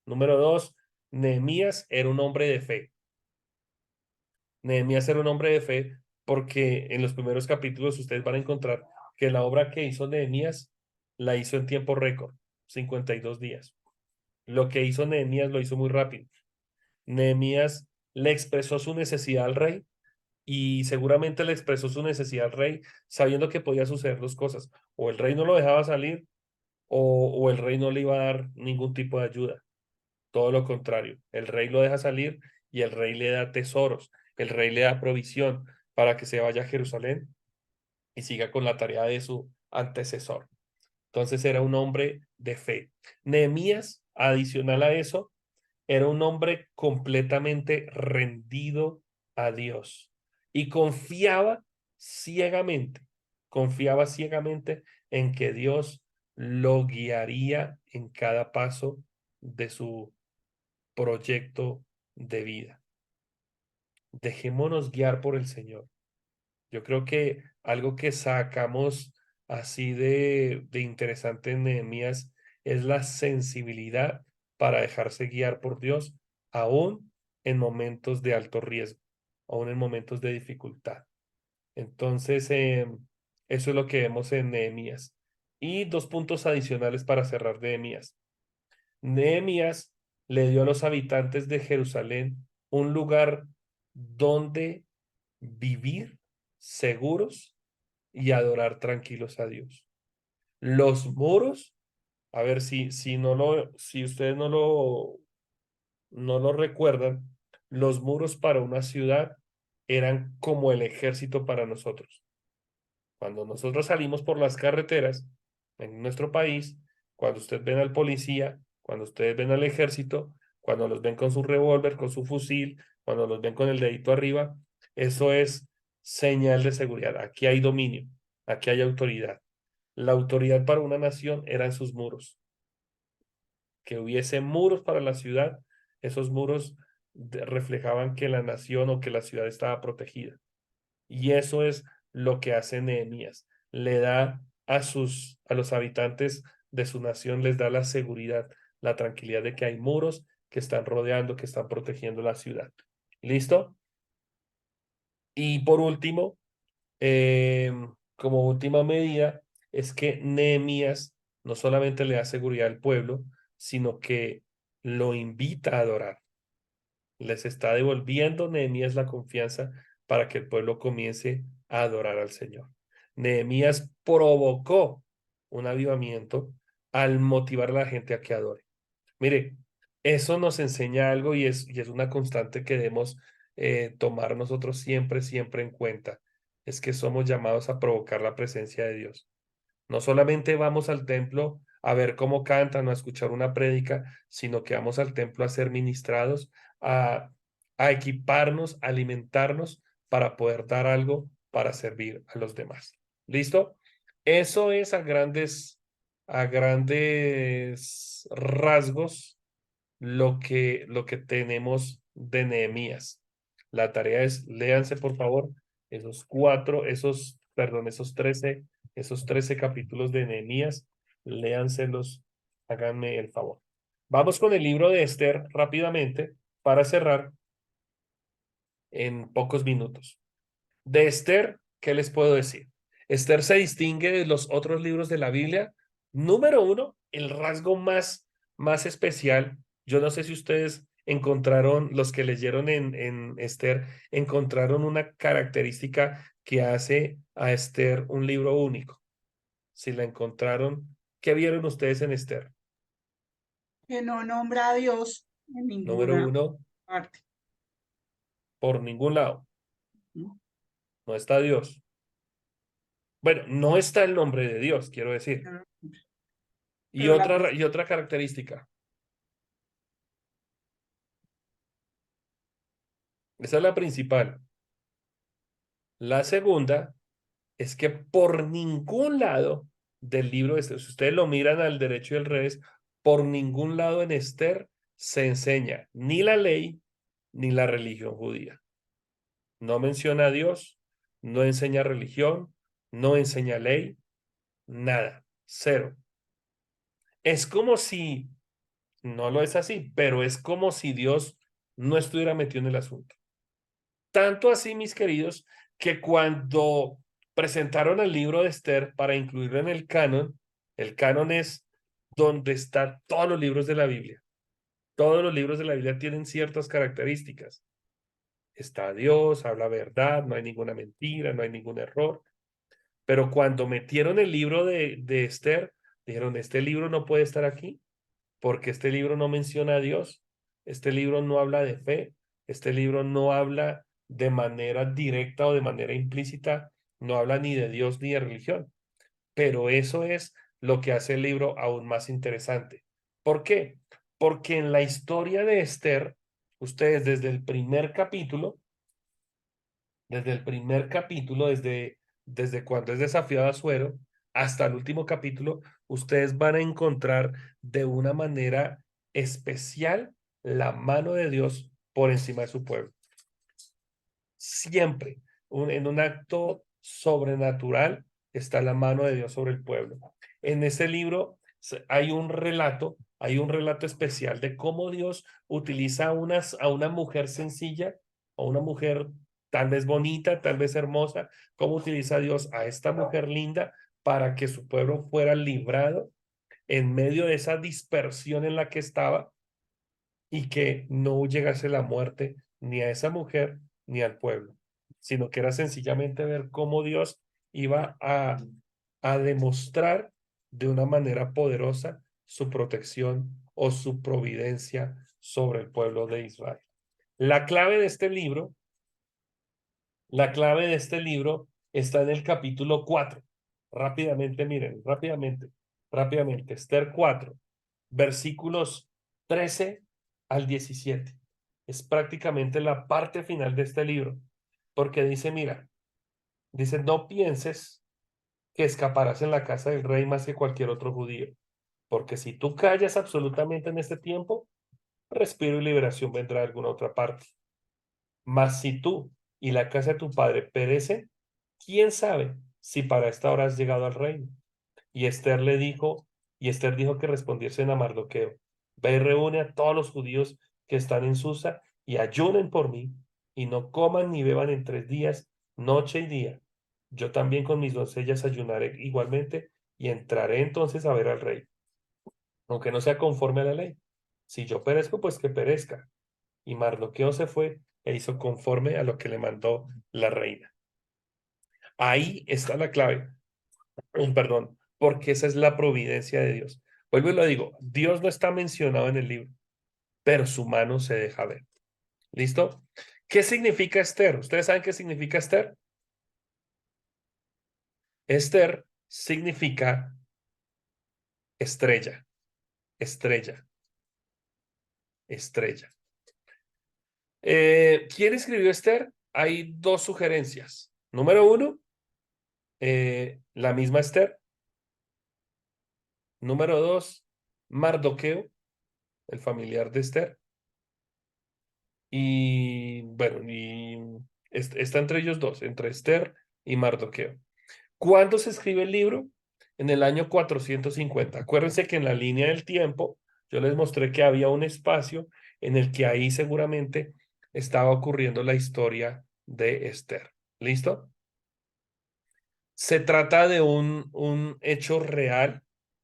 Número 2, Nehemías era un hombre de fe. Nehemías era un hombre de fe porque en los primeros capítulos ustedes van a encontrar que la obra que hizo Nehemías la hizo en tiempo récord, 52 días. Lo que hizo Nehemías lo hizo muy rápido. Nehemías le expresó su necesidad al rey y seguramente le expresó su necesidad al rey sabiendo que podía suceder dos cosas. O el rey no lo dejaba salir o el rey no le iba a dar ningún tipo de ayuda. Todo lo contrario, el rey lo deja salir y el rey le da tesoros, el rey le da provisión para que se vaya a Jerusalén y siga con la tarea de su antecesor. Entonces era un hombre de fe. Nehemías, adicional a eso, era un hombre completamente rendido a Dios y confiaba ciegamente en que Dios lo guiaría en cada paso de su proyecto de vida. Dejémonos guiar por el Señor. Yo creo que algo que sacamos así de interesante en Nehemías es la sensibilidad para dejarse guiar por Dios, aún en momentos de alto riesgo, aún en momentos de dificultad. Entonces, eso es lo que vemos en Nehemías. Y dos puntos adicionales para cerrar Nehemías. Nehemías le dio a los habitantes de Jerusalén un lugar donde vivir seguros y adorar tranquilos a Dios. Los muros, a ver si ustedes no lo recuerdan, los muros para una ciudad eran como el ejército para nosotros. Cuando nosotros salimos por las carreteras en nuestro país, cuando ustedes ven al policía, cuando ustedes ven al ejército, cuando los ven con su revólver, con su fusil, cuando los ven con el dedito arriba, eso es señal de seguridad. Aquí hay dominio, aquí hay autoridad. La autoridad para una nación eran sus muros. Que hubiese muros para la ciudad, esos muros reflejaban que la nación o que la ciudad estaba protegida. Y eso es lo que hace Nehemías. Le da a los habitantes de su nación, les da la seguridad, la tranquilidad de que hay muros que están rodeando, que están protegiendo la ciudad. ¿Listo? Y por último, como última medida, es que Nehemías no solamente le da seguridad al pueblo, sino que lo invita a adorar. Les está devolviendo Nehemías la confianza para que el pueblo comience a adorar al Señor. Nehemías provocó un avivamiento al motivar a la gente a que adore. Mire, eso nos enseña algo y es una constante que debemos tomar nosotros siempre, siempre en cuenta. Es que somos llamados a provocar la presencia de Dios. No solamente vamos al templo a ver cómo cantan o a escuchar una prédica, sino que vamos al templo a ser ministrados, a equiparnos, a alimentarnos para poder dar algo para servir a los demás. ¿Listo? Eso es a grandes rasgos lo que tenemos de Nehemías. La tarea es, léanse por favor esos 13 capítulos de Nehemías, léanselos, háganme el favor. Vamos con el libro de Esther rápidamente para cerrar en pocos minutos. De Esther, ¿qué les puedo decir? Esther se distingue de los otros libros de la Biblia. Número uno, el rasgo más especial. Yo no sé si ustedes encontraron, los que leyeron en Esther, encontraron una característica que hace a Esther un libro único. Si la encontraron, ¿qué vieron ustedes en Esther? Que no nombra a Dios en Número ninguna uno, parte. por ningún lado. ¿No? No está Dios. Bueno, no está el nombre de Dios, quiero decir. Y Pero otra característica. Esa es la principal. La segunda es que por ningún lado del libro de Esther, si ustedes lo miran al derecho y al revés, por ningún lado en Esther se enseña ni la ley ni la religión judía. No menciona a Dios, no enseña religión, no enseña ley, nada, cero. Es como si, no lo es así, pero es como si Dios no estuviera metido en el asunto. Tanto así, mis queridos, que cuando presentaron el libro de Esther para incluirlo en el canon es donde están todos los libros de la Biblia. Todos los libros de la Biblia tienen ciertas características. Está Dios, habla verdad, no hay ninguna mentira, no hay ningún error. Pero cuando metieron el libro de Esther, dijeron, este libro no puede estar aquí porque este libro no menciona a Dios, este libro no habla de fe, este libro no habla de manera directa o de manera implícita, no habla ni de Dios ni de religión. Pero eso es lo que hace el libro aún más interesante. ¿Por qué? Porque en la historia de Esther, ustedes desde el primer capítulo, desde cuando es desafiado a Asuero hasta el último capítulo, ustedes van a encontrar de una manera especial la mano de Dios por encima de su pueblo. Siempre, en un acto sobrenatural, está la mano de Dios sobre el pueblo. En ese libro hay un relato especial de cómo Dios utiliza a una mujer sencilla, a una mujer tal vez bonita, tal vez hermosa, cómo utiliza Dios a esta mujer linda para que su pueblo fuera librado en medio de esa dispersión en la que estaba y que no llegase la muerte ni a esa mujer ni al pueblo, sino que era sencillamente ver cómo Dios iba a demostrar de una manera poderosa su protección o su providencia sobre el pueblo de Israel. La clave de este libro, la clave de este libro está en el capítulo 4. Rápidamente, miren, rápidamente. Esther 4, versículos 13 al 17. Es prácticamente la parte final de este libro, porque dice, mira, dice, no pienses que escaparás en la casa del rey más que cualquier otro judío, porque si tú callas absolutamente en este tiempo, respiro y liberación vendrá de alguna otra parte. Mas si tú y la casa de tu padre perecen, ¿quién sabe si para esta hora has llegado al reino? Y Esther dijo que respondiesen a Mardoqueo: ve y reúne a todos los judíos que están en Susa y ayunen por mí, y no coman ni beban en 3 días, noche y día. Yo también con mis doncellas ayunaré igualmente, y entraré entonces a ver al rey, aunque no sea conforme a la ley. Si yo perezco, pues que perezca. Y Mardoqueo se fue e hizo conforme a lo que le mandó la reina. Ahí está la clave. Perdón, porque esa es la providencia de Dios. Vuelvo y lo digo, Dios no está mencionado en el libro, pero su mano se deja ver. ¿Listo? ¿Qué significa Esther? ¿Ustedes saben qué significa Esther? Esther significa estrella, estrella, estrella. ¿Quién escribió Esther? Hay dos sugerencias. Número uno, la misma Esther. Número dos, Mardoqueo, el familiar de Esther. Y bueno, está entre ellos dos, entre Esther y Mardoqueo. ¿Cuándo se escribe el libro? En el año 450. Acuérdense que en la línea del tiempo yo les mostré que había un espacio en el que ahí seguramente estaba ocurriendo la historia de Esther. ¿Listo? Se trata de un hecho real.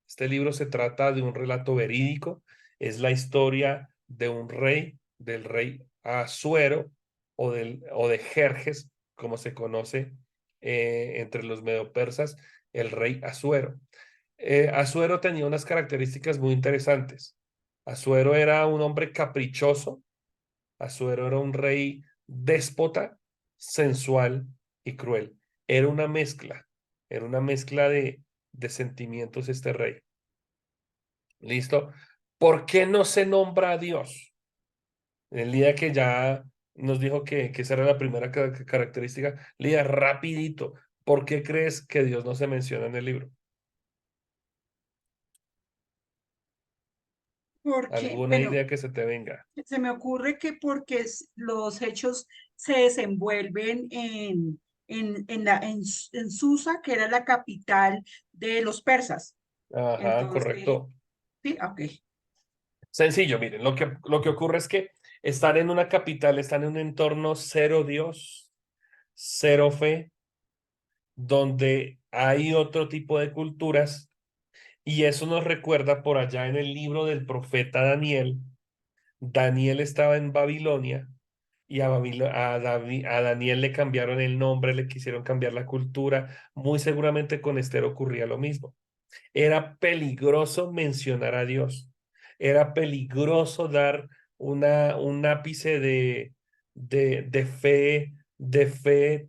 Este libro se trata de un relato verídico. Es la historia de un rey, del rey Asuero o de Jerjes, como se conoce entre los medopersas, el rey Asuero. Asuero tenía unas características muy interesantes. Asuero era un hombre caprichoso. Asuero era un rey déspota, sensual y cruel. Era una mezcla, era una mezcla de sentimientos este rey. ¿Listo? ¿Por qué no se nombra a Dios? El día que ya nos dijo que esa era la primera característica, Lía, rapidito, ¿por qué crees que Dios no se menciona en el libro? Porque, ¿Alguna bueno, idea que se te venga? se me ocurre que porque los hechos se desenvuelven en Susa, que era la capital de los persas. Ajá, Entonces, correcto. sí, ok. Sencillo, miren, lo que ocurre es que están en una capital, están en un entorno cero Dios, cero fe, donde hay otro tipo de culturas, y eso nos recuerda por allá en el libro del profeta Daniel. Daniel estaba en Babilonia y a Daniel le cambiaron el nombre, le quisieron cambiar la cultura. Muy seguramente con Esther ocurría lo mismo. Era peligroso mencionar a Dios. Era peligroso dar un ápice de fe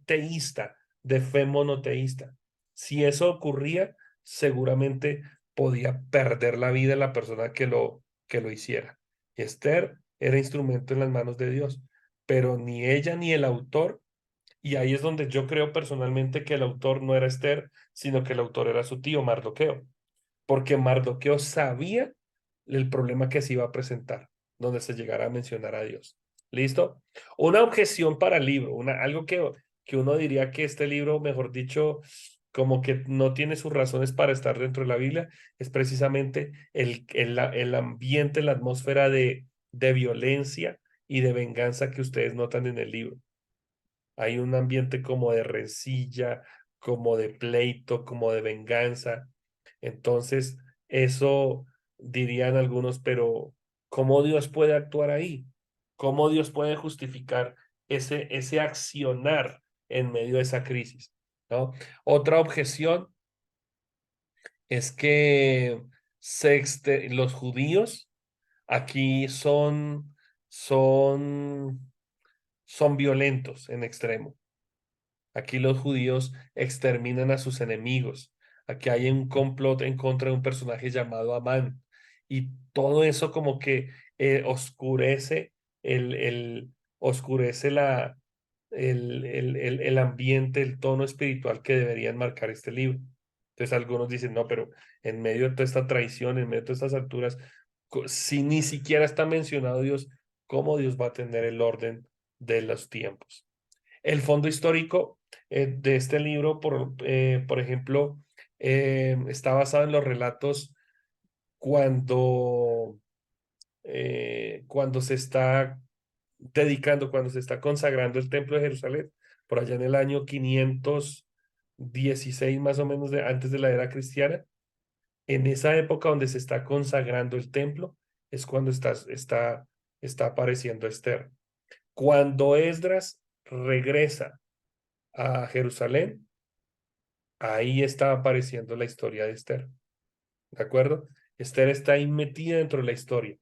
teísta, de fe monoteísta. Si eso ocurría, seguramente podía perder la vida la persona que lo hiciera. Esther era instrumento en las manos de Dios, pero ni ella ni el autor, y ahí es donde yo creo personalmente que el autor no era Esther, sino que el autor era su tío Mardoqueo, porque Mardoqueo sabía el problema que se iba a presentar. donde se llegara a mencionar a Dios. ¿Listo? Una objeción para el libro, algo que uno diría que este libro, mejor dicho, como que no tiene sus razones para estar dentro de la Biblia, es precisamente el ambiente, la atmósfera de violencia y de venganza que ustedes notan en el libro. Hay un ambiente como de rencilla, como de pleito, como de venganza. Entonces, eso dirían algunos, pero ¿cómo Dios puede actuar ahí? ¿Cómo Dios puede justificar ese accionar en medio de esa crisis? ¿No? Otra objeción es que los judíos aquí son, son violentos en extremo. Aquí los judíos exterminan a sus enemigos. Aquí hay un complot en contra de un personaje llamado Amán. Y todo eso como que oscurece oscurece el ambiente, el tono espiritual que deberían marcar este libro. Entonces algunos dicen, no, pero en medio de toda esta traición, en medio de todas estas alturas, si ni siquiera está mencionado Dios, ¿cómo Dios va a tener el orden de los tiempos? El fondo histórico de este libro, por ejemplo, está basado en los relatos cuando, cuando se está cuando se está consagrando el Templo de Jerusalén, por allá en el año 516 más o menos antes de la era cristiana. En esa época donde se está consagrando el templo, es cuando está apareciendo Esther. Cuando Esdras regresa a Jerusalén, ahí está apareciendo la historia de Esther. ¿De acuerdo? Esther está ahí metida dentro de la historia.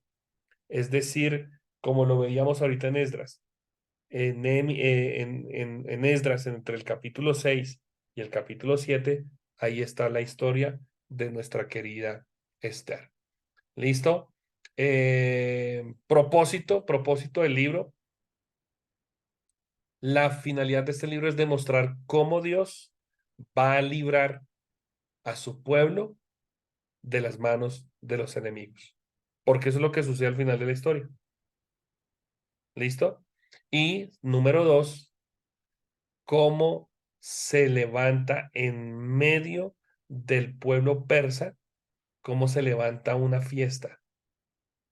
Es decir, como lo veíamos ahorita en Esdras, en Esdras, entre el capítulo 6 y el capítulo 7, ahí está la historia de nuestra querida Esther. ¿Listo? Propósito del libro. La finalidad de este libro es demostrar cómo Dios va a librar a su pueblo de las manos de los enemigos. Porque eso es lo que sucede al final de la historia. ¿Listo? Y número 2, cómo se levanta en medio del pueblo persa, cómo se levanta una fiesta,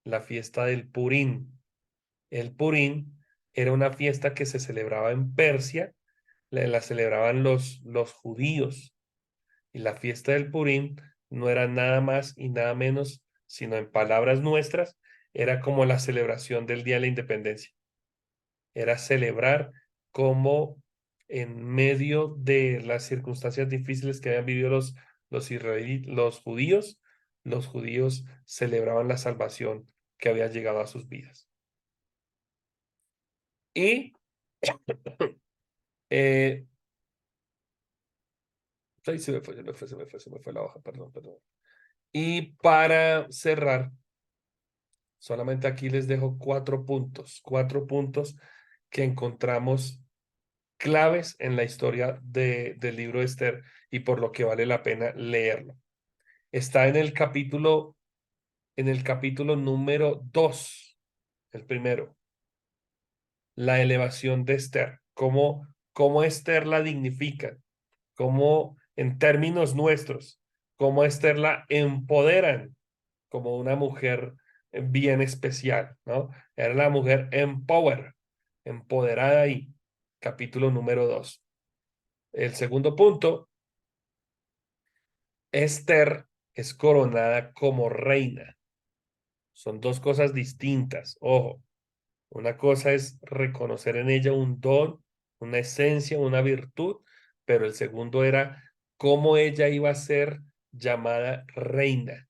la fiesta del Purín. El Purín era una fiesta que se celebraba en Persia, la celebraban los judíos. Y la fiesta del Purín no era nada más y nada menos, sino en palabras nuestras, era como la celebración del Día de la Independencia. Era celebrar como en medio de las circunstancias difíciles que habían vivido los judíos celebraban la salvación que había llegado a sus vidas. Y ay, se me fue la hoja, perdón. Y para cerrar, solamente aquí les dejo 4 puntos que encontramos claves en la historia del libro de Esther y por lo que vale la pena leerlo. Está en el capítulo número 2, el primero, la elevación de Esther, cómo Esther la dignifica, cómo en términos nuestros, cómo Esther la empoderan como una mujer bien especial, ¿no? Era la mujer empoderada ahí, capítulo número 2. El segundo punto, Esther es coronada como reina. Son dos cosas distintas, ojo. Una cosa es reconocer en ella un don, una esencia, una virtud, pero el segundo era cómo ella iba a ser llamada reina.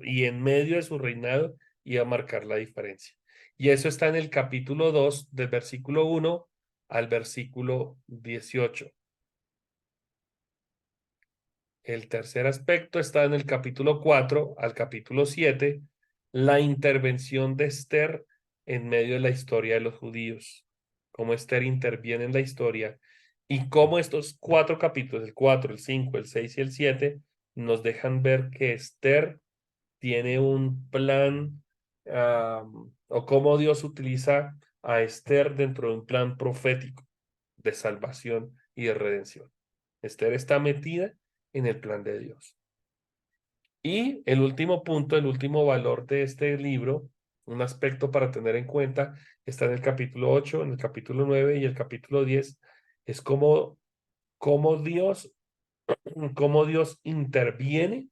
Y en medio de su reinado iba a marcar la diferencia. Y eso está en el capítulo 2, del versículo 1 al versículo 18. El tercer aspecto está en el capítulo 4 al capítulo 7, la intervención de Esther en medio de la historia de los judíos, cómo Esther interviene en la historia y cómo estos 4 capítulos, el 4, el 5, el 6 y el 7, nos dejan ver que Esther tiene un plan o cómo Dios utiliza a Esther dentro de un plan profético de salvación y de redención. Esther está metida en el plan de Dios. Y el último punto, el último valor de este libro, un aspecto para tener en cuenta, está en el capítulo 8, en el capítulo 9 y el capítulo 10, es cómo Dios, cómo Dios interviene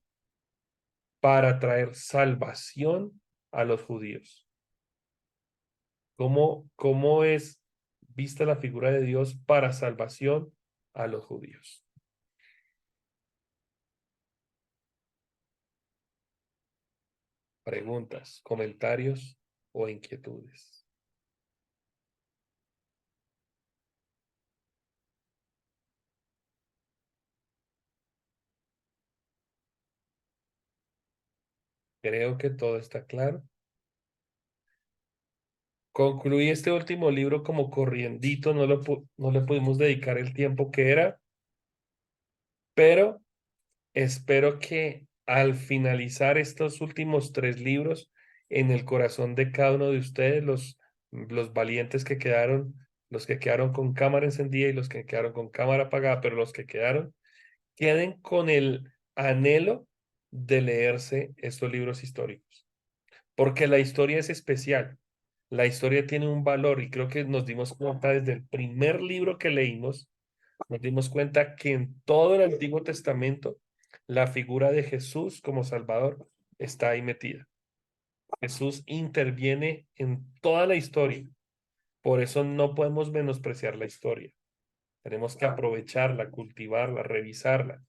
para traer salvación a los judíos. ¿Cómo es vista la figura de Dios para salvación a los judíos? Preguntas, comentarios o inquietudes. Creo que todo está claro. Concluí este último libro como corriendito, no le pudimos dedicar el tiempo que era, pero espero que al finalizar estos últimos 3 libros, en el corazón de cada uno de ustedes, los valientes que quedaron, los que quedaron con cámara encendida y los que quedaron con cámara apagada, pero los que quedaron, queden con el anhelo de leerse estos libros históricos, porque la historia es especial. La historia tiene un valor y creo que nos dimos cuenta desde el primer libro que leímos, nos dimos cuenta que en todo el Antiguo Testamento la figura de Jesús como Salvador está ahí metida. Jesús interviene en toda la historia. Por eso no podemos menospreciar la historia. Tenemos que aprovecharla, cultivarla, revisarla.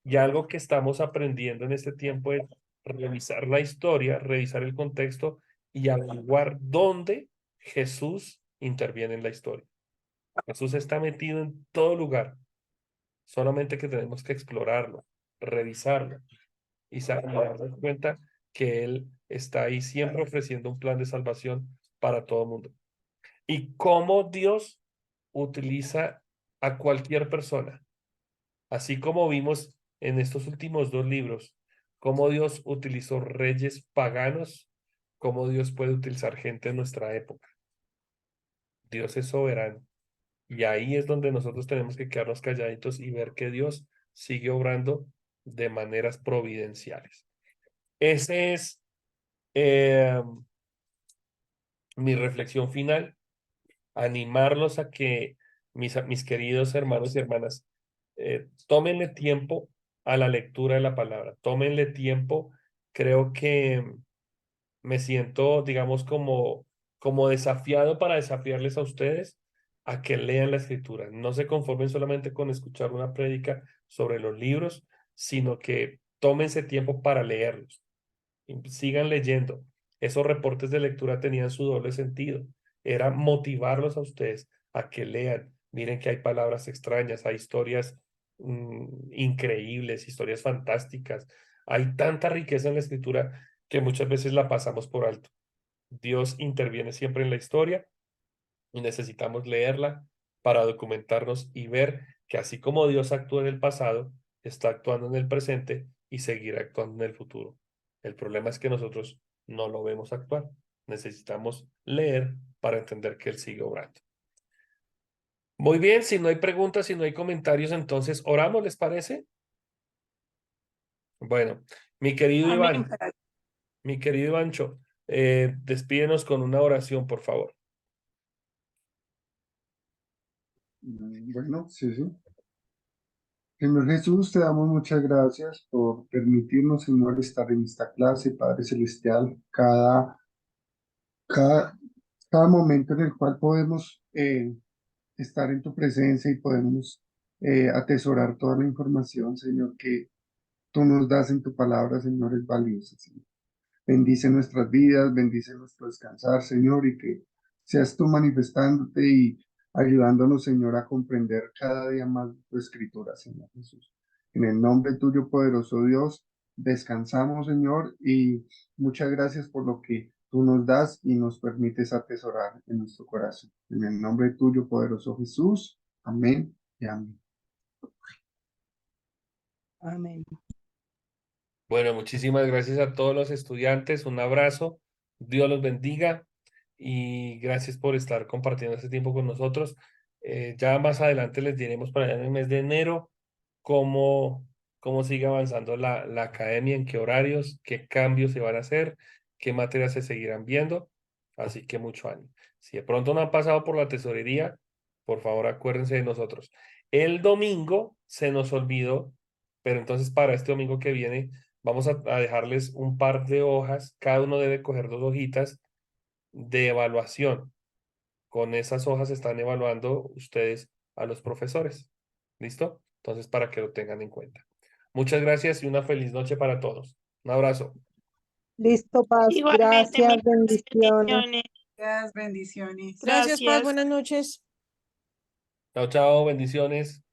Y algo que estamos aprendiendo en este tiempo es revisar la historia, revisar el contexto y averiguar dónde Jesús interviene en la historia. Jesús está metido en todo lugar, solamente que tenemos que explorarlo, revisarlo y darnos cuenta que Él está ahí siempre ofreciendo un plan de salvación para todo el mundo. Y cómo Dios utiliza a cualquier persona, así como vimos en estos últimos 2 libros, cómo Dios utilizó reyes paganos, cómo Dios puede utilizar gente en nuestra época. Dios es soberano. Y ahí es donde nosotros tenemos que quedarnos calladitos y ver que Dios sigue obrando de maneras providenciales. Ese es mi reflexión final, animarlos a que mis queridos hermanos y hermanas, tómenle tiempo a la lectura de la palabra, tómenle tiempo. Creo que me siento, digamos, como desafiado para desafiarles a ustedes a que lean la escritura. No se conformen solamente con escuchar una prédica sobre los libros, sino que tómense tiempo para leerlos. Y sigan leyendo. Esos reportes de lectura tenían su doble sentido. Era motivarlos a ustedes a que lean. Miren que hay palabras extrañas, hay historias increíbles, historias fantásticas. Hay tanta riqueza en la escritura que muchas veces la pasamos por alto. Dios interviene siempre en la historia y necesitamos leerla para documentarnos y ver que así como Dios actuó en el pasado, está actuando en el presente y seguirá actuando en el futuro. El problema es que nosotros no lo vemos actuar. Necesitamos leer para entender que Él sigue obrando. Muy bien, si no hay preguntas, si no hay comentarios, entonces oramos, ¿les parece? Bueno, mi querido Amén. Iván, mi querido Ivancho, despídenos con una oración, por favor. Bueno, sí, sí. Señor Jesús, te damos muchas gracias por permitirnos, Señor, estar en esta clase, Padre Celestial, cada, cada momento en el cual podemos estar en tu presencia y podemos atesorar toda la información, Señor, que tú nos das en tu palabra, Señor, es valiosa, Señor. Bendice nuestras vidas, bendice nuestro descansar, Señor, y que seas tú manifestándote y ayudándonos, Señor, a comprender cada día más tu escritura, Señor Jesús. En el nombre tuyo, poderoso Dios, descansamos, Señor, y muchas gracias por lo que tú nos das y nos permites atesorar en nuestro corazón. En el nombre tuyo, poderoso Jesús. Amén y amén. Amén. Bueno, muchísimas gracias a todos los estudiantes. Un abrazo. Dios los bendiga y gracias por estar compartiendo este tiempo con nosotros. Ya más adelante les diremos para allá en el mes de enero cómo sigue avanzando la academia, en qué horarios, qué cambios se van a hacer, qué materias se seguirán viendo. Así que mucho ánimo. Si de pronto no han pasado por la tesorería, por favor acuérdense de nosotros. El domingo se nos olvidó, pero entonces para este domingo que viene vamos a dejarles un par de hojas. Cada uno debe coger 2 hojitas de evaluación. Con esas hojas están evaluando ustedes a los profesores. ¿Listo? Entonces, para que lo tengan en cuenta. Muchas gracias y una feliz noche para todos. Un abrazo. Listo, Paz. Igualmente, Gracias, mil bendiciones. bendiciones. Gracias, bendiciones. Gracias, Paz. Gracias. Buenas noches. Chao, chao. Bendiciones.